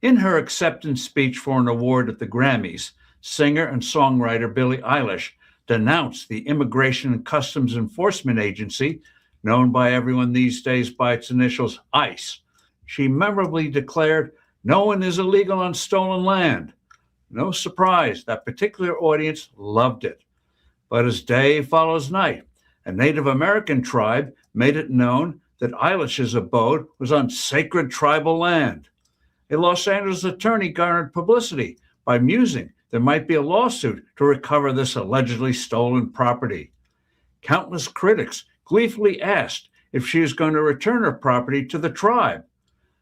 In her acceptance speech for an award at the Grammys, singer and songwriter Billie Eilish denounced the Immigration and Customs Enforcement Agency, known by everyone these days by its initials ICE. She memorably declared, "No one is illegal on stolen land." No surprise, that particular audience loved it. But as day follows night, a Native American tribe made it known that Eilish's abode was on sacred tribal land. A Los Angeles attorney garnered publicity by musing there might be a lawsuit to recover this allegedly stolen property. Countless critics gleefully asked if she is going to return her property to the tribe.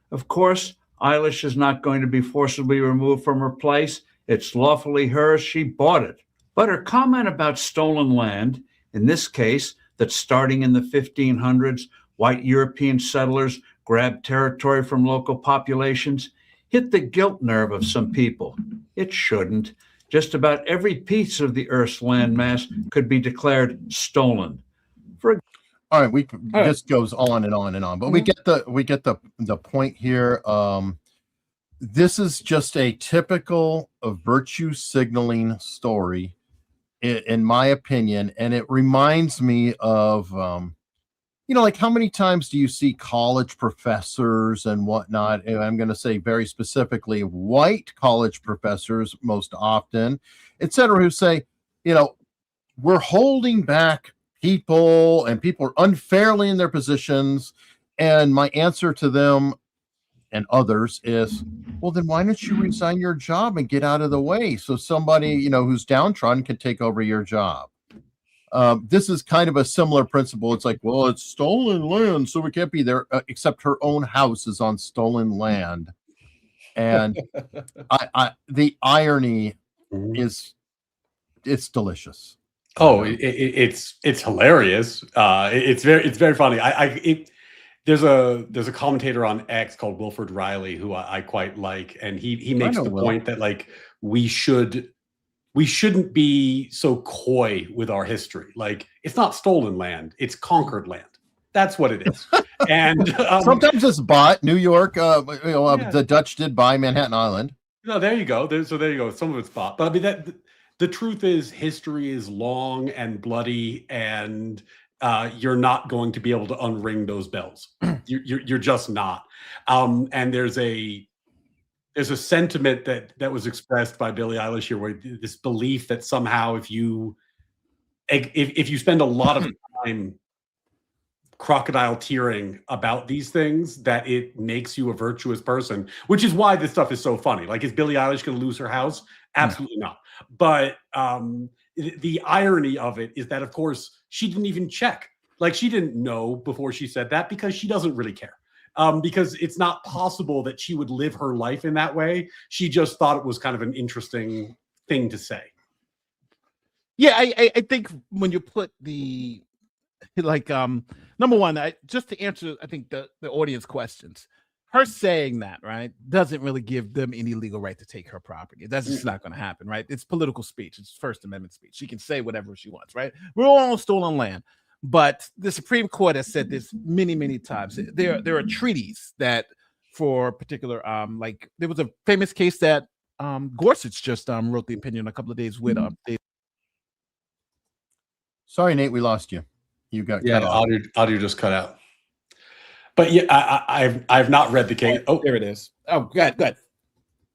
Of course, Eilish is not going to be forcibly removed from her place. It's lawfully hers. She bought it. But her comment about stolen land, in this case, that starting in the 1500s, white European settlers grabbed territory from local populations, hit the guilt nerve of some people. It shouldn't. Just about every piece of the Earth's landmass could be declared stolen. All right, this goes on and on and on, but we get the point here. This is just a typical virtue signaling story, in my opinion, and it reminds me of how many times do you see college professors and whatnot? And I'm going to say very specifically white college professors most often, et cetera, who say, we're holding back people and people are unfairly in their positions. And my answer to them and others is, well, then why don't you resign your job and get out of the way so somebody, who's downtrodden can take over your job? This is kind of a similar principle. It's like, well, it's stolen land, so we can't be there, except her own house is on stolen land. And the irony is, it's delicious. Oh, it's hilarious. It's very funny. There's a commentator on X called Wilford Riley who I quite like, and he makes the point that we should we shouldn't be so coy with our history. Like, it's not stolen land, it's conquered land. That's what it is. And sometimes it's bought. New York, the Dutch did buy Manhattan Island. No, there you go. There you go. Some of it's bought. But I mean, the truth is, history is long and bloody, and you're not going to be able to unring those bells. You're just not. And there's a sentiment that was expressed by Billie Eilish here, where this belief that somehow if you spend a lot of time crocodile tearing about these things, that it makes you a virtuous person, which is why this stuff is so funny. Like, is Billie Eilish going to lose her house? Absolutely not. But the irony of it is that, of course, she didn't even check. Like, she didn't know before she said that, because she doesn't really care. Because it's not possible that she would live her life in that way. She just thought it was kind of an interesting thing to say. Yeah, I think when you put the, like, number one, just to answer, I think the audience questions, her saying that, right, doesn't really give them any legal right to take her property. That's just not going to happen, right? It's political speech. It's First Amendment speech. She can say whatever she wants, right? We're all on stolen land. But the Supreme Court has said this many, many times. There are treaties that, for particular, like, there was a famous case that Gorsuch just wrote the opinion a couple of days with. Sorry, Nate, we lost you. You got cut off. Audio just cut out. But yeah, I've not read the case. Oh, there it is. Oh, good.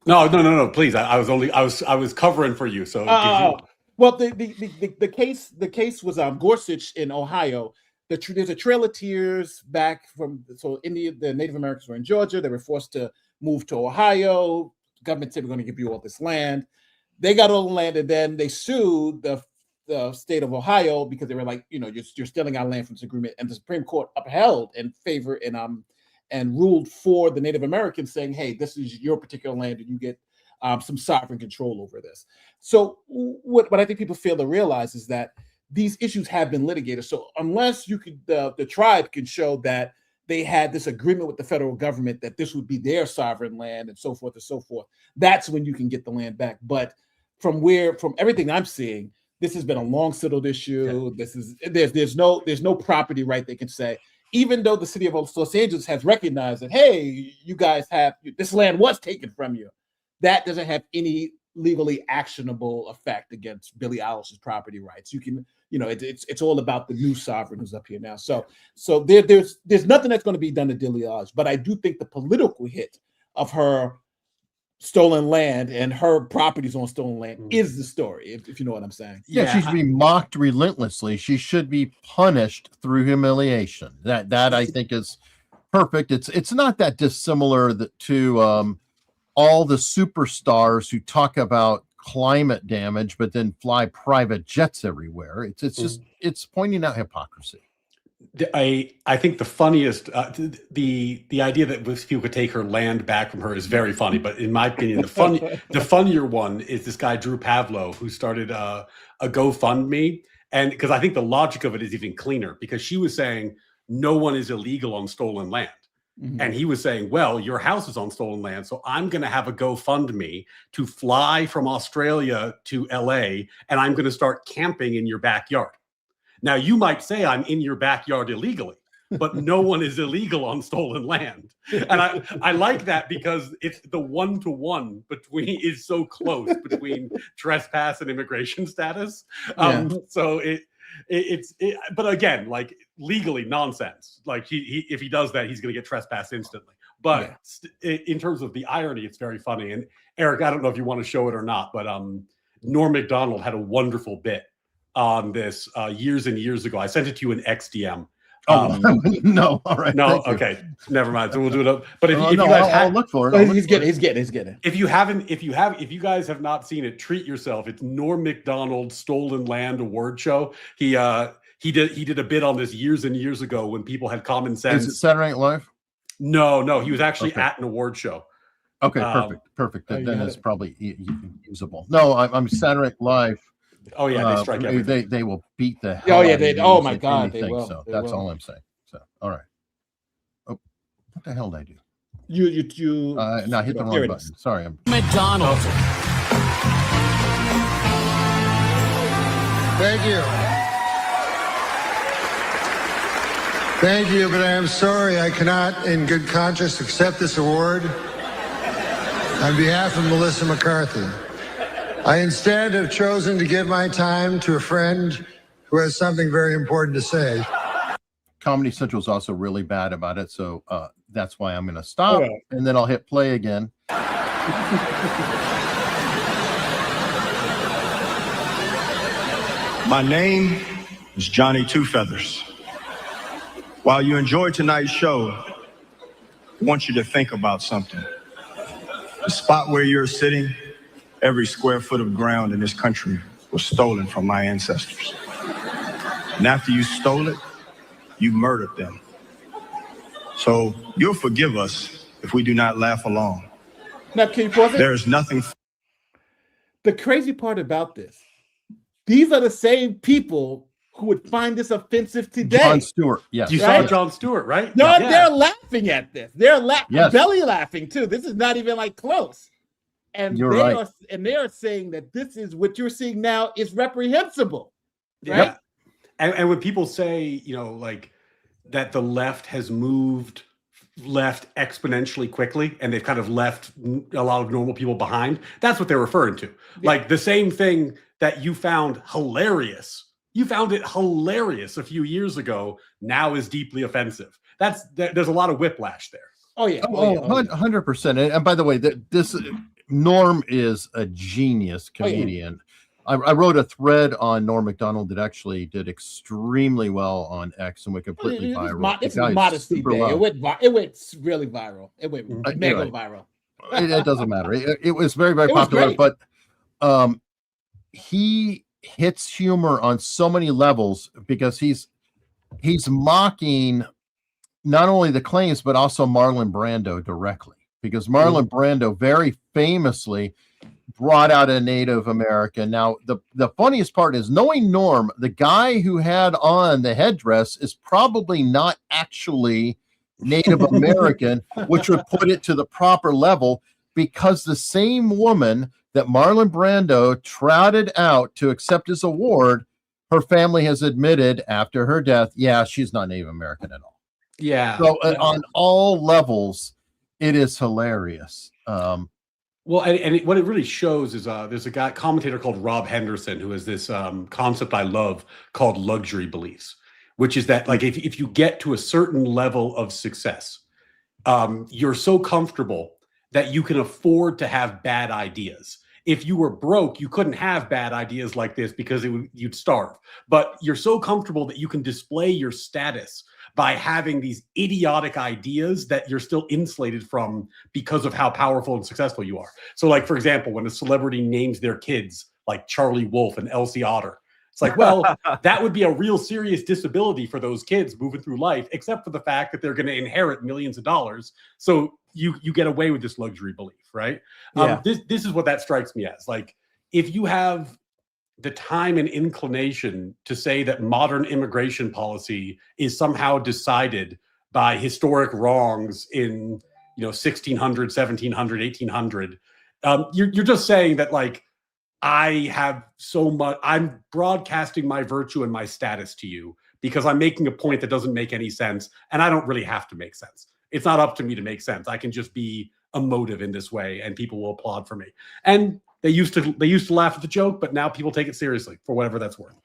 No. Please, I was covering for you. So. Well, the case was Gorsuch in Ohio. There's a Trail of Tears back from, so the Native Americans were in Georgia. They were forced to move to Ohio. The government said, we're going to give you all this land. They got all the land, and then they sued the state of Ohio because they were like, you're stealing our land from this agreement. And the Supreme Court upheld in favor and ruled for the Native Americans, saying, hey, this is your particular land, and you get some sovereign control over this. So what I think people fail to realize is that these issues have been litigated. So unless you could, the tribe can show that they had this agreement with the federal government that this would be their sovereign land and so forth, that's when you can get the land back. But from everything I'm seeing, this has been a long settled issue. Yeah. There's no property right they can say, even though the city of Los Angeles has recognized that, hey, you guys have, this land was taken from you. That doesn't have any legally actionable effect against Billie Eilish's property rights. You can, it's all about the new sovereign who's up here now. So there's nothing that's going to be done to Billie Eilish, but I do think the political hit of her stolen land and her properties on stolen land is the story, if you know what I'm saying. Yeah, she should be mocked relentlessly. She should be punished through humiliation. That I think is perfect. It's not that dissimilar to all the superstars who talk about climate damage but then fly private jets everywhere. It's pointing out hypocrisy. I think the funniest the idea that people could take her land back from her is very funny, but in my opinion the funnier one is this guy Drew Pavlo, who started a GoFundMe, and because I think the logic of it is even cleaner, because she was saying no one is illegal on stolen land. And he was saying, well, your house is on stolen land, so I'm going to have a GoFundMe to fly from Australia to LA, and I'm going to start camping in your backyard. Now, you might say I'm in your backyard illegally, but no one is illegal on stolen land. And I like that, because it's the one-to-one is so close between trespass and immigration status. So but again, like, legally nonsense. Like, he if he does that, he's going to get trespassed instantly. But in terms of the irony, it's very funny. And Eric, I don't know if you want to show it or not, but Norm Macdonald had a wonderful bit on this years and years ago. I sent it to you in XDM. No, all right. No, okay, never mind. So we'll do it up. But if you guys I'll look for it. He's getting it. If you guys have not seen it, treat yourself. It's Norm Macdonald's Stolen Land Award Show. He did a bit on this years and years ago when people had common sense. Is it Saturday Night Live? No, he was actually at an award show. Okay, perfect. Then it's probably usable. No, I'm Saturday Night Live. Oh yeah, they strike everything. They will beat the hell. Oh yeah, out my God, they will. So that's all I'm saying. So all right. Oh, what the hell did I do? You no, hit the wrong button. Sorry, I'm McDonald's. Thank you. Thank you, but I am sorry I cannot, in good conscience, accept this award on behalf of Melissa McCarthy. I instead have chosen to give my time to a friend who has something very important to say. Comedy Central is also really bad about it, so that's why I'm going to stop, and then I'll hit play again. My name is Johnny Two Feathers. While you enjoy tonight's show, I want you to think about something. The spot where you're sitting, every square foot of ground in this country was stolen from my ancestors. And after you stole it, you murdered them. So you'll forgive us if we do not laugh along. Now, can you pause it? There is nothing. The crazy part about this, these are the same people who would find this offensive today. John Stewart, yes. You saw John Stewart, right? No, Yeah. they're laughing at this. They're Yes. belly laughing too. This is not even like close. And You're right. they are saying that this is what you're seeing now is reprehensible. Yeah. Right? And when people say, like that the left has moved left exponentially quickly and they've kind of left a lot of normal people behind, that's what they're referring to. Like the same thing that you found hilarious. You found it hilarious a few years ago, now is deeply offensive. There's a lot of whiplash there. Oh, yeah. 100%. And by the way, this Norm is a genius comedian. I wrote a thread on Norm Macdonald that actually did extremely well on X and went completely viral. It's modesty day. It went really viral. It went mega viral. It doesn't matter. It was very, very popular, but he hits humor on so many levels because he's mocking not only the claims, but also Marlon Brando directly, because Marlon Brando very famously brought out a Native American. Now, the funniest part is knowing Norm, the guy who had on the headdress is probably not actually Native American, which would put it to the proper level, because the same woman that Marlon Brando trotted out to accept his award, her family has admitted after her death, yeah, she's not Native American at all. Yeah. So on all levels, it is hilarious. Well, and what it really shows is there's a commentator called Rob Henderson who has this concept I love called luxury beliefs, which is that like if you get to a certain level of success, you're so comfortable that you can afford to have bad ideas. If you were broke, you couldn't have bad ideas like this because you'd starve. But you're so comfortable that you can display your status by having these idiotic ideas that you're still insulated from because of how powerful and successful you are. So like, for example, when a celebrity names their kids like Charlie Wolf and Elsie Otter, it's like, well, that would be a real serious disability for those kids moving through life, except for the fact that they're going to inherit millions of dollars. So you get away with this luxury belief, right? Yeah. This is what that strikes me as. Like, if you have the time and inclination to say that modern immigration policy is somehow decided by historic wrongs in 1600, 1700, 1800, you're just saying that like I have so much, I'm broadcasting my virtue and my status to you because I'm making a point that doesn't make any sense, and I don't really have to make sense. It's not up to me to make sense. I can just be emotive in this way and people will applaud for me. And they used to laugh at the joke, but now people take it seriously for whatever that's worth.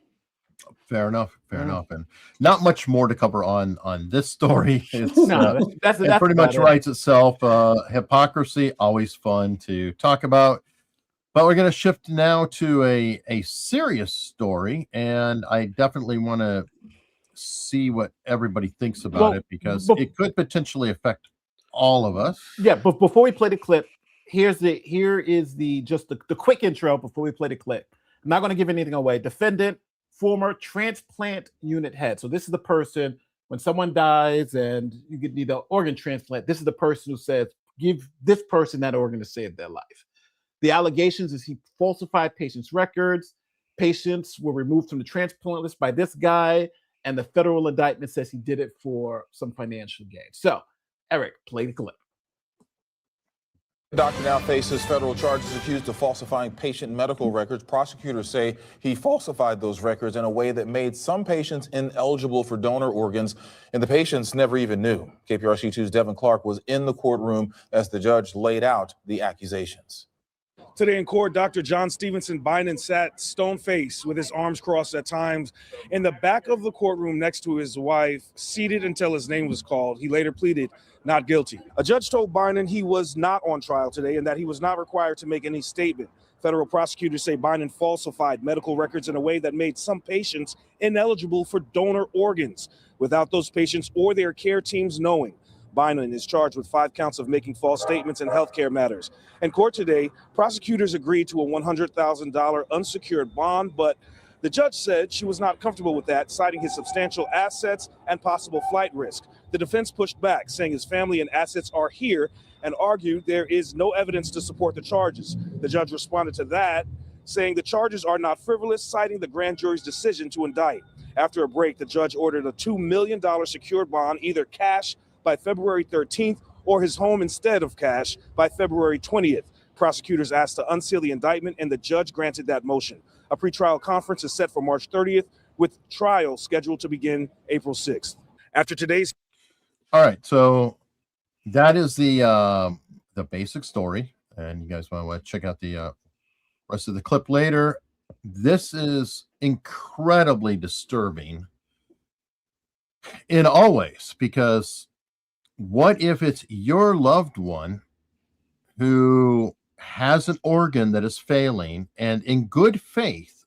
Fair enough. And not much more to cover on this story. It's that's it pretty much writes itself. Hypocrisy, always fun to talk about. But we're going to shift now to a serious story, and I definitely want to see what everybody thinks about it, because it could potentially affect all of us. Yeah, but before we play the clip, here is the quick intro before we play the clip. I'm not going to give anything away. Defendant, former transplant unit head. So this is the person, when someone dies and you need an organ transplant, this is the person who says, give this person that organ to save their life. The allegations is he falsified patients' records. Patients were removed from the transplant list by this guy, and the federal indictment says he did it for some financial gain. So, Eric, play the clip. The doctor now faces federal charges accused of falsifying patient medical records. Prosecutors say he falsified those records in a way that made some patients ineligible for donor organs, and the patients never even knew. KPRC2's Devin Clark was in the courtroom as the judge laid out the accusations. Today in court, Dr. John Stevenson Bynum sat stone-faced with his arms crossed at times in the back of the courtroom next to his wife, seated until his name was called. He later pleaded not guilty. A judge told Bynum he was not on trial today and that he was not required to make any statement. Federal prosecutors say Bynum falsified medical records in a way that made some patients ineligible for donor organs without those patients or their care teams knowing. Bynum is charged with 5 counts of making false statements in healthcare matters. In court today, prosecutors agreed to a $100,000 unsecured bond, but the judge said she was not comfortable with that, citing his substantial assets and possible flight risk. The defense pushed back, saying his family and assets are here, and argued there is no evidence to support the charges. The judge responded to that, saying the charges are not frivolous, citing the grand jury's decision to indict. After a break, the judge ordered a $2 million secured bond, either cash by February 13th or his home instead of cash by February 20th. Prosecutors asked to unseal the indictment, and the judge granted that motion. A pretrial conference is set for March 30th, with trial scheduled to begin April 6th. After today's... All right, so that is the basic story, and you guys want to check out the rest of the clip later. This is incredibly disturbing in all ways, because what if it's your loved one who has an organ that is failing, and in good faith,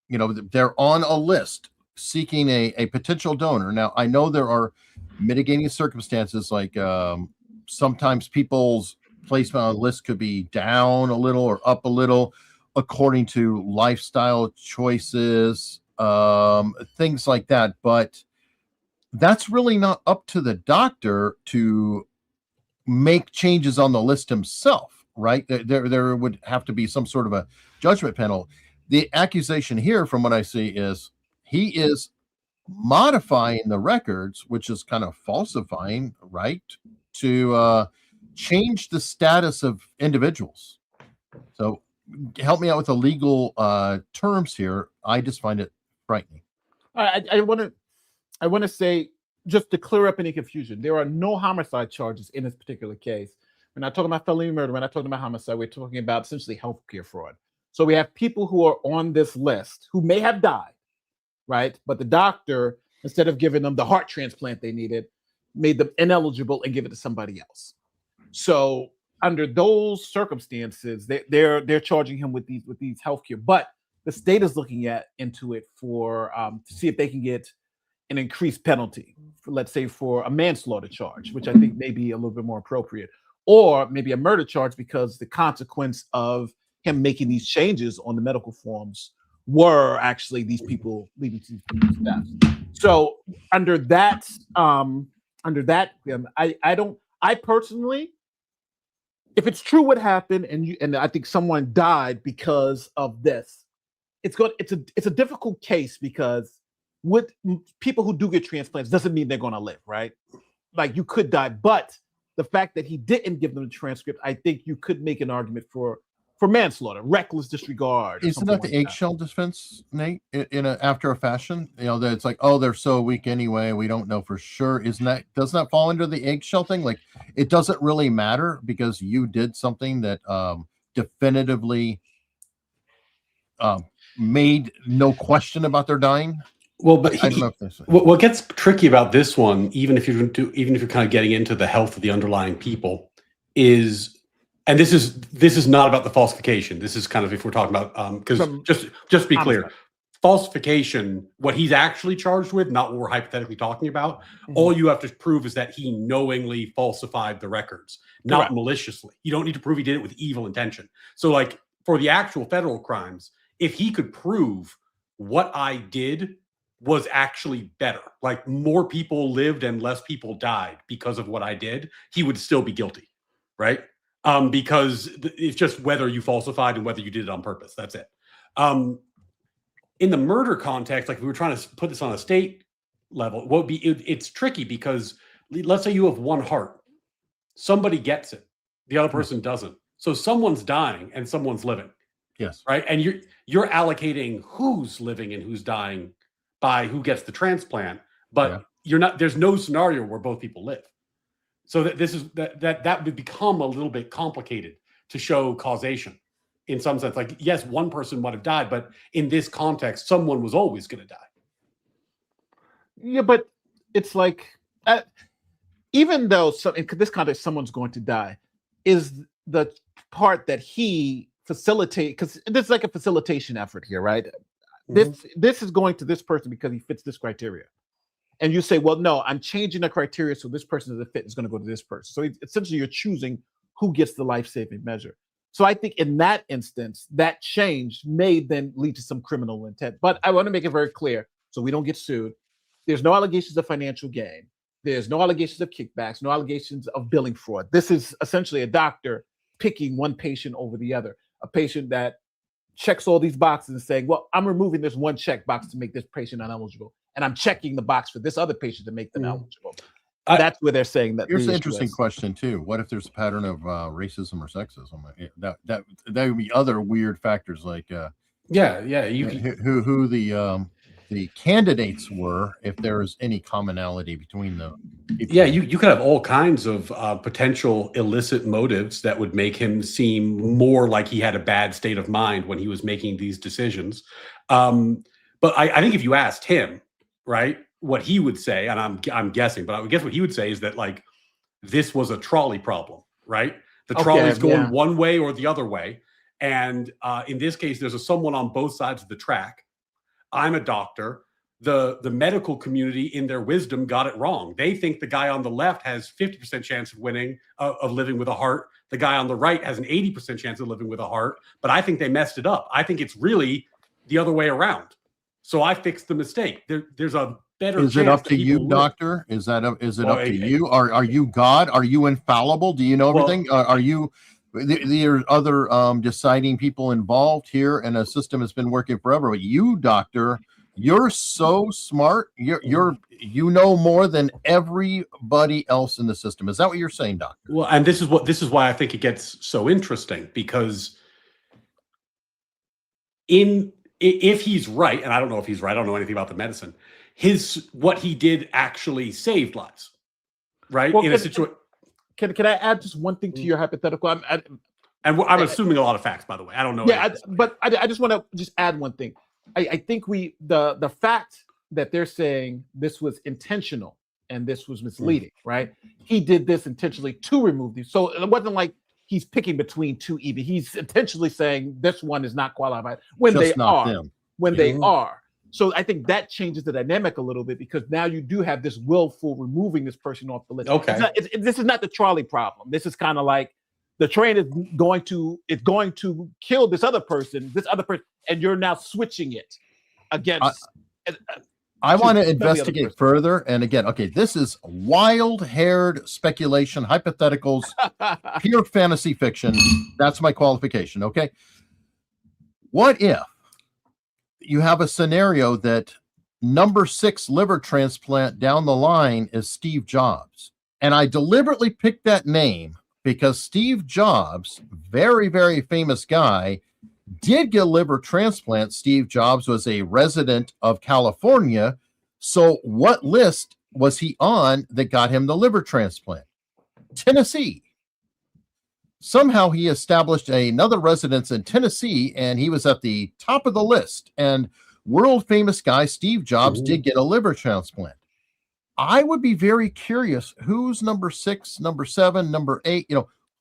you know, they're on a list seeking a potential donor. Now, I know there are mitigating circumstances, like sometimes people's placement on a list could be down a little or up a little according to lifestyle choices, things like that. But that's really not up to the doctor to make changes on the list himself, right? There would have to be some sort of a judgment panel. The accusation here, from what I see, is he is modifying the records, which is kind of falsifying, right, to change the status of individuals. So help me out with the legal terms here. I just find it frightening. I want to say, just to clear up any confusion, there are no homicide charges in this particular case. We're not talking about felony murder. We're not talking about homicide. We're talking about essentially healthcare fraud. So we have people who are on this list who may have died, right? But the doctor, instead of giving them the heart transplant they needed, made them ineligible and give it to somebody else. So under those circumstances, they're charging him with these healthcare. But the state is looking into it for to see if they can get an increased penalty, for, let's say, for a manslaughter charge, which I think may be a little bit more appropriate, or maybe a murder charge, because the consequence of him making these changes on the medical forms were actually these people leading to these people's deaths. So under that, I personally, if it's true what happened, and I think someone died because of this, it's a difficult case, because with people who do get transplants doesn't mean they're going to live, right? Like, you could die, but the fact that he didn't give them the transcript, I think you could make an argument for manslaughter, reckless disregard. Isn't that the eggshell defense, Nate? After a fashion, you know, that it's like, oh, they're so weak anyway, we don't know for sure. Doesn't that fall under the eggshell thing? Like, it doesn't really matter because you did something that definitively made no question about their dying. Well, but what gets tricky about this one, even if you're kind of getting into the health of the underlying people, is, and this is not about the falsification. This is kind of, if we're talking about, because just be clear, falsification, what he's actually charged with, not what we're hypothetically talking about. Mm-hmm. All you have to prove is that he knowingly falsified the records, not maliciously. You don't need to prove he did it with evil intention. So, like, for the actual federal crimes, if he could prove what I did was actually better, like more people lived and less people died because of what I did, he would still be guilty, right? Because it's just whether you falsified and whether you did it on purpose. That's it. In the murder context, like, if we were trying to put this on a state level, it's tricky, because let's say you have one heart, somebody gets it, The other person doesn't. So someone's dying and someone's living. Yes. Right. And you're allocating who's living and who's dying by who gets the transplant, but you're not. There's no scenario where both people live. So that would become a little bit complicated to show causation in some sense. Like, yes, one person might have died, but in this context, someone was always going to die. Yeah, but it's like, even though in this context, someone's going to die, is the part that he facilitate, because this is like a facilitation effort here, right? This is going to this person because he fits this criteria. And you say, well, no, I'm changing the criteria so this person doesn't fit, is going to go to this person. So essentially you're choosing who gets the life-saving measure. So I think in that instance, that change may then lead to some criminal intent. But I want to make it very clear so we don't get sued. There's no allegations of financial gain. There's no allegations of kickbacks, no allegations of billing fraud. This is essentially a doctor picking one patient over the other, a patient that checks all these boxes and saying, well, I'm removing this one check box to make this patient ineligible, and I'm checking the box for this other patient to make them eligible. That's where they're saying that. Here's an interesting question too. What if there's a pattern of racism or sexism? That would be other weird factors, like who the candidates were, if there is any commonality between them. Yeah, you could have all kinds of potential illicit motives that would make him seem more like he had a bad state of mind when he was making these decisions. But I think if you asked him, right, what he would say, and I'm guessing, but I would guess what he would say is that, like, this was a trolley problem, right? The trolley's going one way or the other way. And in this case, there's someone on both sides of the track. I'm a doctor. The medical community, in their wisdom, got it wrong. They think the guy on the left has 50% chance of winning, of living with a heart. The guy on the right has an 80% chance of living with a heart. But I think they messed it up. I think it's really the other way around. So I fixed the mistake. There's a better. Is it up to you, doctor? Is it up to you? Are you God? Are you infallible? Do you know everything? Are you? There are other deciding people involved here, and a system has been working forever. But you, doctor, you're so smart. You know more than everybody else in the system. Is that what you're saying, doctor? Well, and this is why I think it gets so interesting, because if he's right, and I don't know if he's right, I don't know anything about the medicine, what he did actually saved lives, right? Well, in a situation. Can I add just one thing to your hypothetical? I'm assuming a lot of facts, by the way. I don't know. Yeah, but I just want to just add one thing. I think the fact that they're saying this was intentional and this was misleading, right? He did this intentionally to remove these. So it wasn't like he's picking between two even. He's intentionally saying this one is not qualified when Just they not are. them. When they are. So I think that changes the dynamic a little bit, because now you do have this willful removing this person off the list. Okay. This is not the trolley problem. This is kind of like the train is going to kill this other person, and you're now switching it against. I want to investigate further. And again, okay, this is wild-haired speculation, hypotheticals, pure fantasy fiction. That's my qualification, okay? What if you have a scenario that number 6 liver transplant down the line is Steve Jobs? And I deliberately picked that name because Steve Jobs, very, very famous guy, did get a liver transplant. Steve Jobs was a resident of California. So what list was he on that got him the liver transplant? Tennessee. Somehow he established another residence in Tennessee, and he was at the top of the list. And world famous guy Steve Jobs did get a liver transplant. I would be very curious who's number 6, number 7, number 8.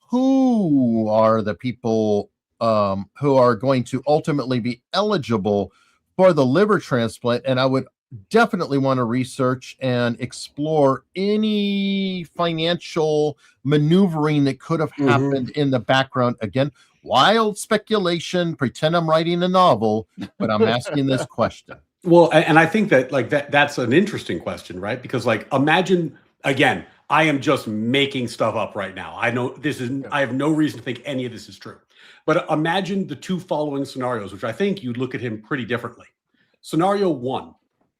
Who are the people who are going to ultimately be eligible for the liver transplant? And I would definitely want to research and explore any financial maneuvering that could have happened in the background. Again, wild speculation, pretend I'm writing a novel, but I'm asking this question. Well, and I think that that's an interesting question, right? Because imagine, again, I am just making stuff up right now. I know I have no reason to think any of this is true. But imagine the two following scenarios, which I think you'd look at him pretty differently. Scenario 1,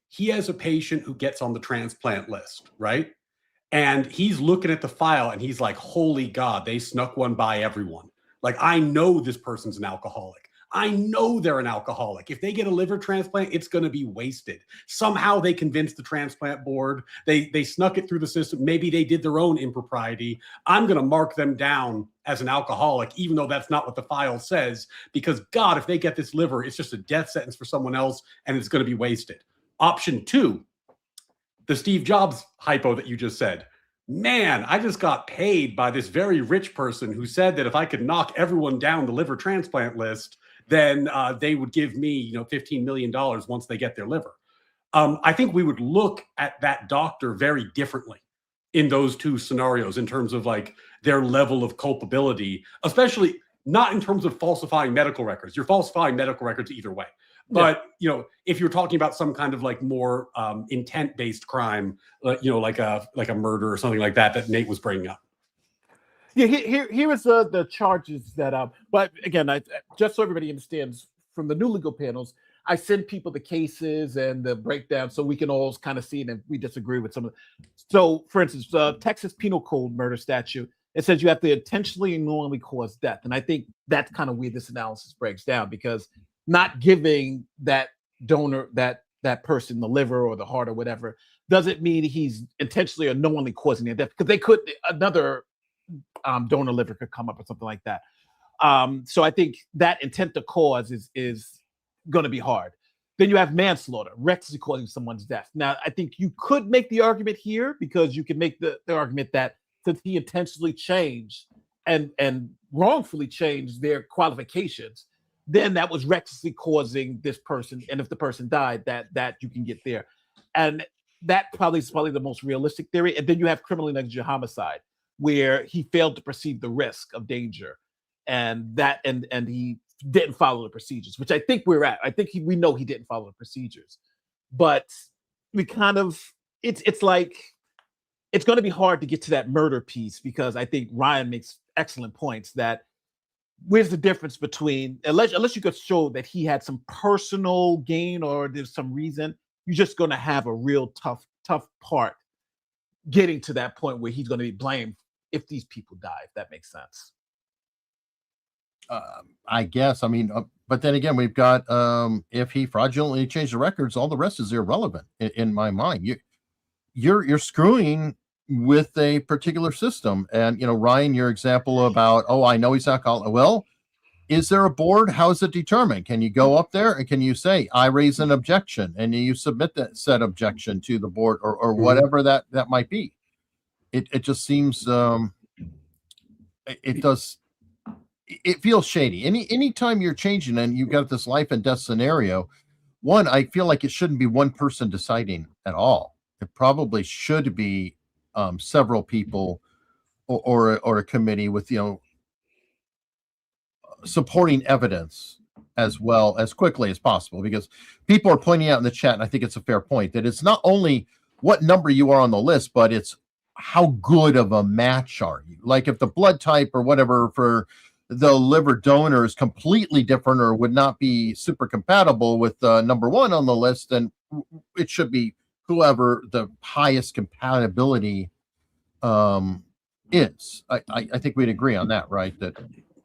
he has a patient who gets on the transplant list, right? And he's looking at the file and he's like, holy God, they snuck one by everyone. Like, I know this person's an alcoholic. I know they're an alcoholic. If they get a liver transplant, it's going to be wasted. Somehow they convinced the transplant board. They snuck it through the system. Maybe they did their own impropriety. I'm going to mark them down as an alcoholic, even though that's not what the file says, because God, if they get this liver, it's just a death sentence for someone else and it's going to be wasted. Option 2, the Steve Jobs hypo that you just said. Man, I just got paid by this very rich person who said that if I could knock everyone down the liver transplant list, then they would give me, $15 million once they get their liver. I think we would look at that doctor very differently in those two scenarios in terms of like their level of culpability, especially not in terms of falsifying medical records. You're falsifying medical records either way. But, if you're talking about some kind of like more intent-based crime, like a murder or something like that Nate was bringing up. Yeah, here is the charges that but again, just so everybody understands, from the new legal panels, I send people the cases and the breakdown so we can all kind of see it, and we disagree with some of it. So, for instance, the Texas Penal Code murder statute, it says you have to intentionally and knowingly cause death. And I think that's kind of where this analysis breaks down, because not giving that donor, that person, the liver or the heart or whatever, doesn't mean he's intentionally or knowingly causing their death, because another donor liver could come up or something like that. So I think that intent to cause is going to be hard. Then you have manslaughter, recklessly causing someone's death. Now, I think you could make the argument here, because you can make the argument that since he intentionally changed and wrongfully changed their qualifications, then that was recklessly causing this person. And if the person died, that you can get there. And that is probably the most realistic theory. And then you have criminally negligent homicide, where he failed to perceive the risk of danger, and he didn't follow the procedures, which I think we're at. I think we know he didn't follow the procedures, but we kind of, it's like, it's going to be hard to get to that murder piece, because I think Ryan makes excellent points that where's the difference between, unless you could show that he had some personal gain or there's some reason, you're just going to have a real tough part getting to that point where he's going to be blamed if these people die, if that makes sense. I guess. I mean, but then again, we've got if he fraudulently changed the records, all the rest is irrelevant in my mind. You're screwing with a particular system. And Ryan, your example about, I know he's alcoholic. Well, is there a board? How is it determined? Can you go up there and can you say, I raise an objection, and you submit that said objection to the board or whatever that might be? It just seems it feels shady. Anytime you're changing and you've got this life and death scenario, one, I feel like it shouldn't be one person deciding at all. It probably should be several people or a committee with supporting evidence as well as quickly as possible, because people are pointing out in the chat, and I think it's a fair point, that it's not only what number you are on the list, but it's how good of a match are you. Like if the blood type or whatever for the liver donor is completely different or would not be super compatible with number one on the list, then it should be whoever the highest compatibility is. I think we'd agree on that, right? That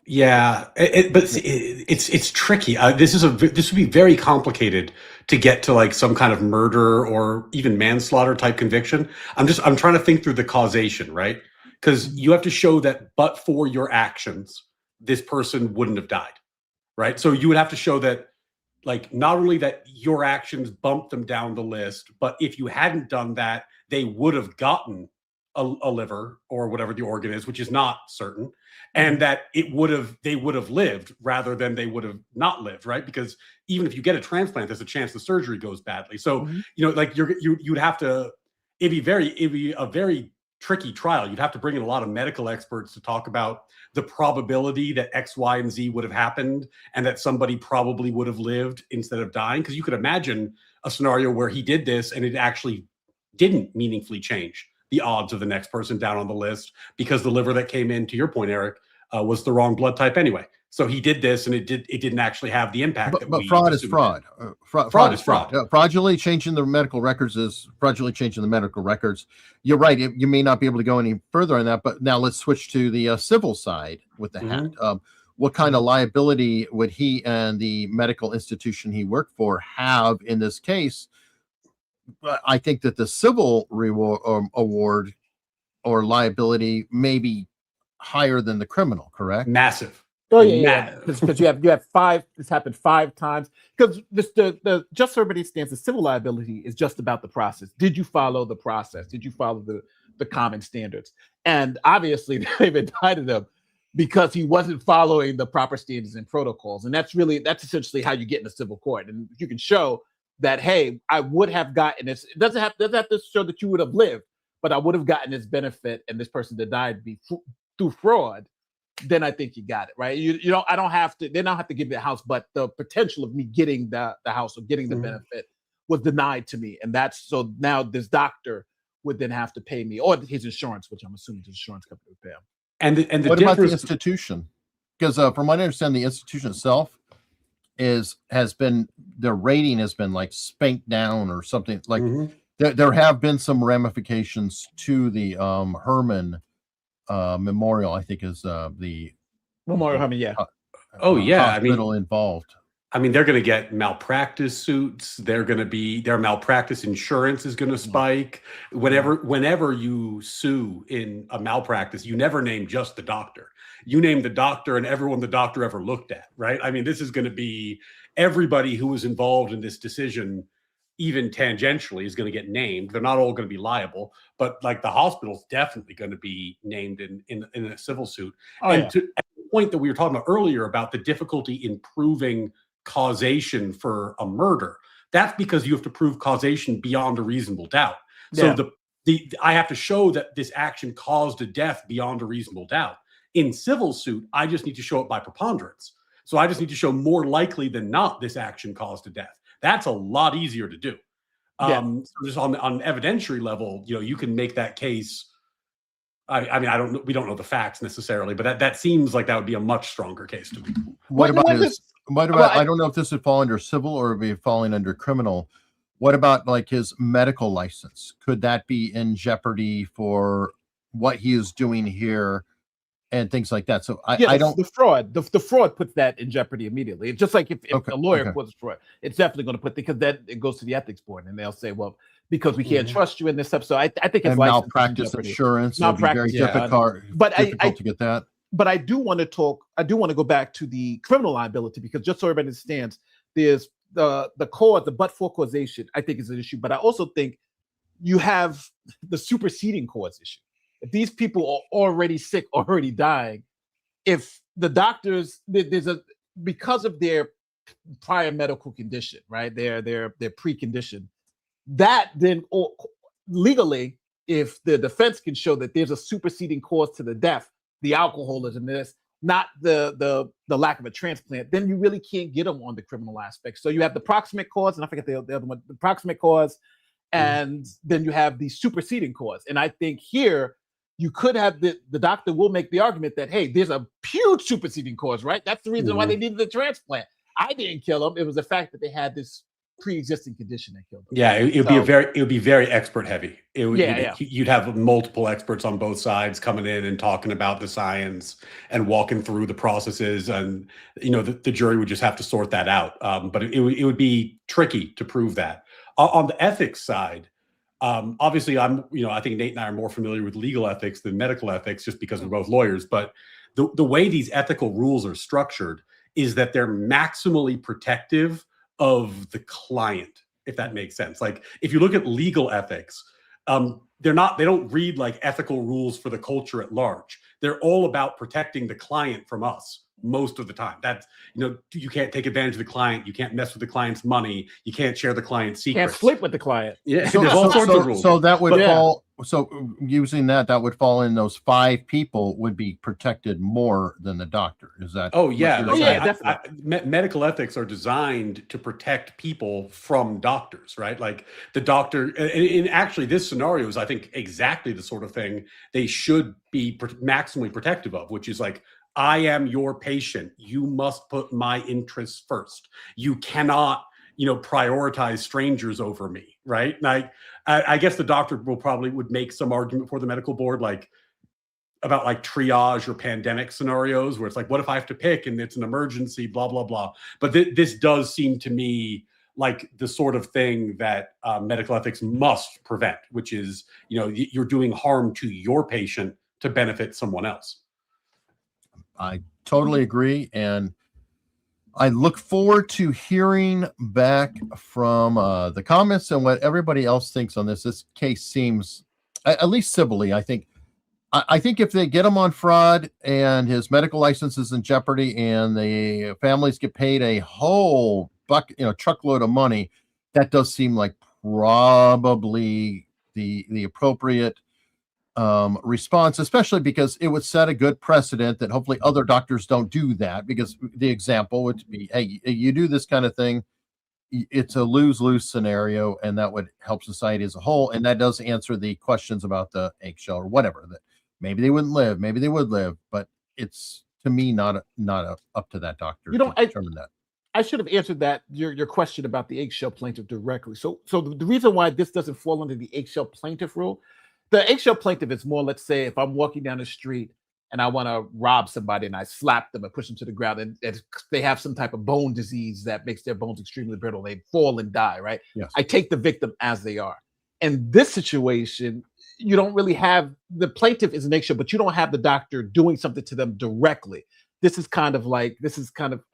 yeah, but it's tricky. This would be very complicated to get to like some kind of murder or even manslaughter type conviction. I'm trying to think through the causation, right? Because you have to show that but for your actions, this person wouldn't have died, right? So you would have to show that, like, not only that your actions bumped them down the list, but if you hadn't done that, they would have gotten a liver or whatever the organ is, which is not certain, and that they would have lived rather than they would have not lived, right? Because even if you get a transplant, there's a chance the surgery goes badly. So like you'd have to, it'd be a very tricky trial. You'd have to bring in a lot of medical experts to talk about the probability that X, Y, and Z would have happened, and that somebody probably would have lived instead of dying. Because you could imagine a scenario where he did this and it actually didn't meaningfully change the odds of the next person down on the list, because the liver that came in, to your point, Eric, was the wrong blood type anyway. So he did this, and it didn't actually have the impact. But fraud is fraud. Fraud is fraud. Fraudulently changing the medical records is fraudulently changing the medical records. You're right. You may not be able to go any further on that. But now let's switch to the civil side with the hat. What kind of liability would he and the medical institution he worked for have in this case? I think that the civil award or liability may be higher than the criminal. Correct? Massive. Oh yeah. Because you have 5. This happened 5 times. Because the just everybody stance, the civil liability is just about the process. Did you follow the process? Did you follow the common standards? And obviously they've indicted him because he wasn't following the proper standards and protocols. And that's essentially how you get in a civil court. And you can show that, hey, I would have gotten this. It doesn't have to show that you would have lived, but I would have gotten this benefit, and this person that died through fraud. Then I think you got it, right? You don't. I don't have to. They don't have to give me the house, but the potential of me getting the house or getting the benefit was denied to me, and that's so now this doctor would then have to pay me, or his insurance, which I'm assuming his insurance company would pay him. And the what about the institution? Because from what I understand, the institution itself has been, their rating has been like spanked down or something. Like there have been some ramifications to the Herman Memorial, I think is the Memorial Herman, yeah. Hospital involved. I mean, they're going to get malpractice suits. Their malpractice insurance is going to spike. Whenever you sue in a malpractice, you never name just the doctor. You name the doctor and everyone the doctor ever looked at, right? I mean, this is going to be everybody who was involved in this decision, even tangentially, is going to get named. They're not all going to be liable, but like the hospital's definitely going to be named in a civil suit. To the point that we were talking about earlier about the difficulty in proving causation for a murder, that's because you have to prove causation beyond a reasonable doubt. So I have to show that this action caused a death beyond a reasonable doubt. In civil suit, I just need to show it by preponderance. So I just need to show more likely than not this action caused a death. That's a lot easier to do. So just on evidentiary level, you can make that case. I mean, we don't know the facts necessarily, but that seems like that would be a much stronger case to me. What about I don't know if this would fall under civil or be falling under criminal. What about like his medical license? Could that be in jeopardy for what he is doing here and things like that? So I don't. The fraud puts that in jeopardy immediately. It's just like if a lawyer was fraud, it's definitely going to put, because then it goes to the ethics board and they'll say, well, because we can't trust you in this stuff. So I think it's malpractice insurance. Malpractice, very difficult to get that. But I do want to go back to the criminal liability, because just so everybody understands, there's the cause, the but-for causation, I think is an issue. But I also think you have the superseding cause issue. If these people are already sick, already dying, if the doctors, because of their prior medical condition, right, their precondition, that then legally, if the defense can show that there's a superseding cause to the death, the alcoholism, not the lack of a transplant, then you really can't get them on the criminal aspect. So you have the proximate cause, and I forget the other one, the proximate cause, and then you have the superseding cause. And I think here you could have the doctor will make the argument that, hey, there's a huge superseding cause, right? That's the reason why they needed the transplant. I didn't kill them. It was the fact that they had this pre-existing condition that killed them. Yeah, it would be very expert heavy. You'd have multiple experts on both sides coming in and talking about the science and walking through the processes, and the jury would just have to sort that out. But it would be tricky to prove that. On the ethics side, obviously I think Nate and I are more familiar with legal ethics than medical ethics, just because we're both lawyers. But the way these ethical rules are structured is that they're maximally protective of the client, if that makes sense. Like if you look at legal ethics, they don't read like ethical rules for the culture at large. They're all about protecting the client from us most of the time. That's, you can't take advantage of the client. You can't mess with the client's money. You can't share the client's secrets. Can't sleep with the client. Yeah, there's all sorts of rules. So that would fall. So using that would fall in those 5 people would be protected more than the doctor. Is that? Oh yeah, definitely. Medical ethics are designed to protect people from doctors, right? Like the doctor, and actually this scenario is, I think, exactly the sort of thing they should be maximally protective of, which is like I am your patient. You must put my interests first. You cannot, prioritize strangers over me, right? And I guess the doctor would make some argument for the medical board, about triage or pandemic scenarios where it's what if I have to pick and it's an emergency, blah, blah, blah. But this does seem to me like the sort of thing that medical ethics must prevent, which is, you're doing harm to your patient to benefit someone else. I totally agree. And I look forward to hearing back from the comments and what everybody else thinks on this. This case seems, at least civilly, I think if they get him on fraud and his medical license is in jeopardy and the families get paid a whole truckload of money, that does seem like probably the appropriate response, especially because it would set a good precedent that hopefully other doctors don't do that, because the example would be, hey, you do this kind of thing, it's a lose-lose scenario, and that would help society as a whole. And that does answer the questions about the eggshell or whatever, that maybe they wouldn't live, maybe they would live, but it's, to me, not up to that doctor to determine that. I should have answered that your question about the eggshell plaintiff directly. So the reason why this doesn't fall under the eggshell plaintiff rule, the eggshell plaintiff is more, let's say, if I'm walking down the street and I want to rob somebody and I slap them and push them to the ground, and they have some type of bone disease that makes their bones extremely brittle, they fall and die, right? Yes. I take the victim as they are. In this situation, you don't really have, the plaintiff is an eggshell, but you don't have the doctor doing something to them directly. This is kind of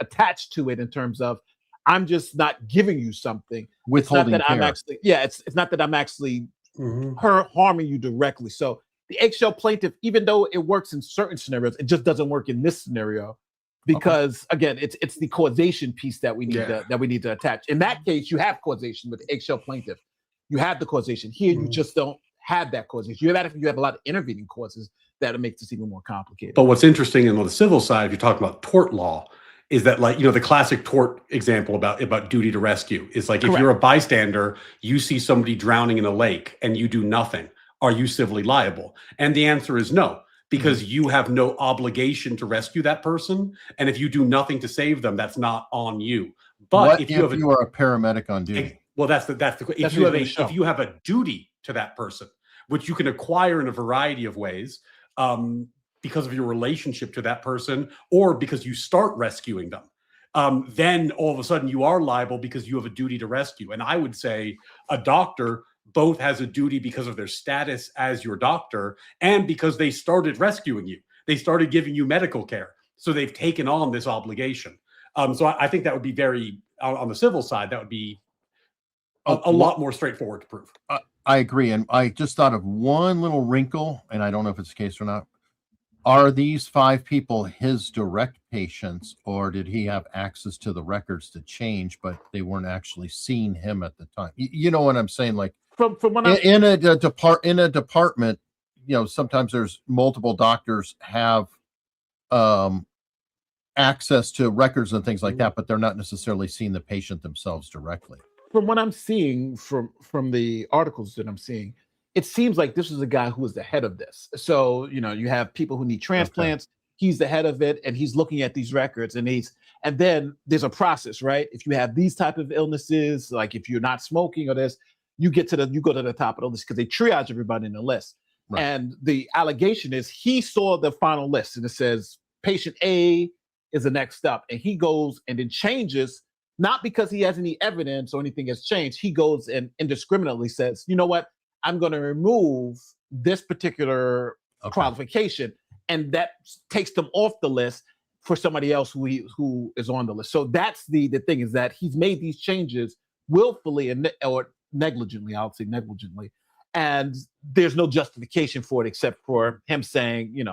attached to it in terms of, I'm just not giving you something. Withholding it's not that care. I'm actually, it's not that I'm actually harming you directly. So the eggshell plaintiff, even though it works in certain scenarios, it just doesn't work in this scenario because again, it's the causation piece that we need to attach. In that case, you have causation with the eggshell plaintiff. You have the causation. Here, you just don't have that causation. You have a lot of intervening causes that makes this even more complicated. But what's interesting on the civil side, if you're talking about tort law, is that the classic tort example about duty to rescue is if you're a bystander, you see somebody drowning in a lake and you do nothing. Are you civilly liable? And the answer is no, because you have no obligation to rescue that person. And if you do nothing to save them, that's not on you. But if you are a paramedic on duty? Well, that's the if you have a duty to that person, which you can acquire in a variety of ways, because of your relationship to that person, or because you start rescuing them, then all of a sudden you are liable because you have a duty to rescue. And I would say a doctor both has a duty because of their status as your doctor and because they started rescuing you. They started giving you medical care. So they've taken on this obligation. So I think that would be very, on the civil side, that would be a lot more straightforward to prove. I agree. And I just thought of one little wrinkle, and I don't know if it's the case or not. Are these 5 people his direct patients, or did he have access to the records to change, but they weren't actually seeing him at the time? You know what I'm saying? From when in a department, sometimes there's multiple doctors have access to records and things like that, but they're not necessarily seeing the patient themselves directly. From what I'm seeing from the articles that I'm seeing, it seems like this is a guy who is the head of this. So, you have people who need transplants. Okay. He's the head of it, and he's looking at these records, and then there's a process, right? If you have these type of illnesses, like if you're not smoking or this, you go to the top of the list because they triage everybody in the list. Right. And the allegation is he saw the final list and it says patient A is the next up, and he goes and then changes, not because he has any evidence or anything has changed. He goes and indiscriminately says, you know what? I'm going to remove this particular qualification, and that takes them off the list for somebody else who is on the list. So that's the thing, is that he's made these changes willfully or negligently. I would say negligently, and there's no justification for it except for him saying,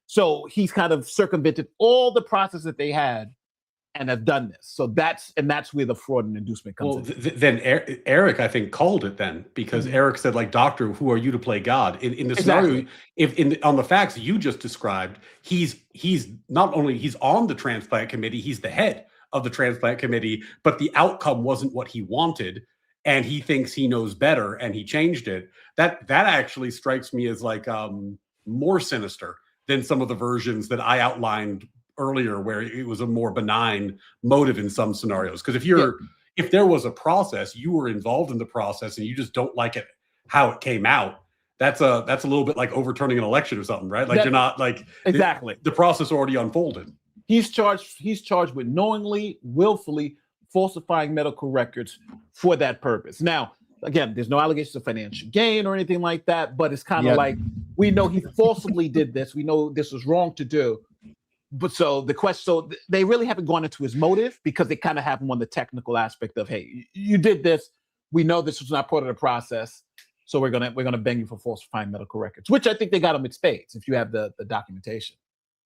So he's kind of circumvented all the process that they had and have done this. So that's where the fraud and inducement comes in. Then Eric, I think, called it then, because Eric said, doctor, who are you to play God? In the scenario, on the facts you just described, he's not only he's on the transplant committee, he's the head of the transplant committee, but the outcome wasn't what he wanted, and he thinks he knows better, and he changed it. That actually strikes me as more sinister than some of the versions that I outlined earlier where it was a more benign motive in some scenarios. Because if there was a process, you were involved in the process, and you just don't like it how it came out, that's a little bit like overturning an election or something, right? Like you're not like exactly the process already unfolded. He's charged with knowingly, willfully falsifying medical records for that purpose. Now, again, there's no allegations of financial gain or anything like that, but it's kind of like, we know he forcibly did this. We know this was wrong to do. But so the question, so they really haven't gone into his motive, because they kind of have him on the technical aspect of, hey, you did this. We know this was not part of the process, so we're gonna bang you for falsifying medical records, which I think they got him in spades if you have the documentation.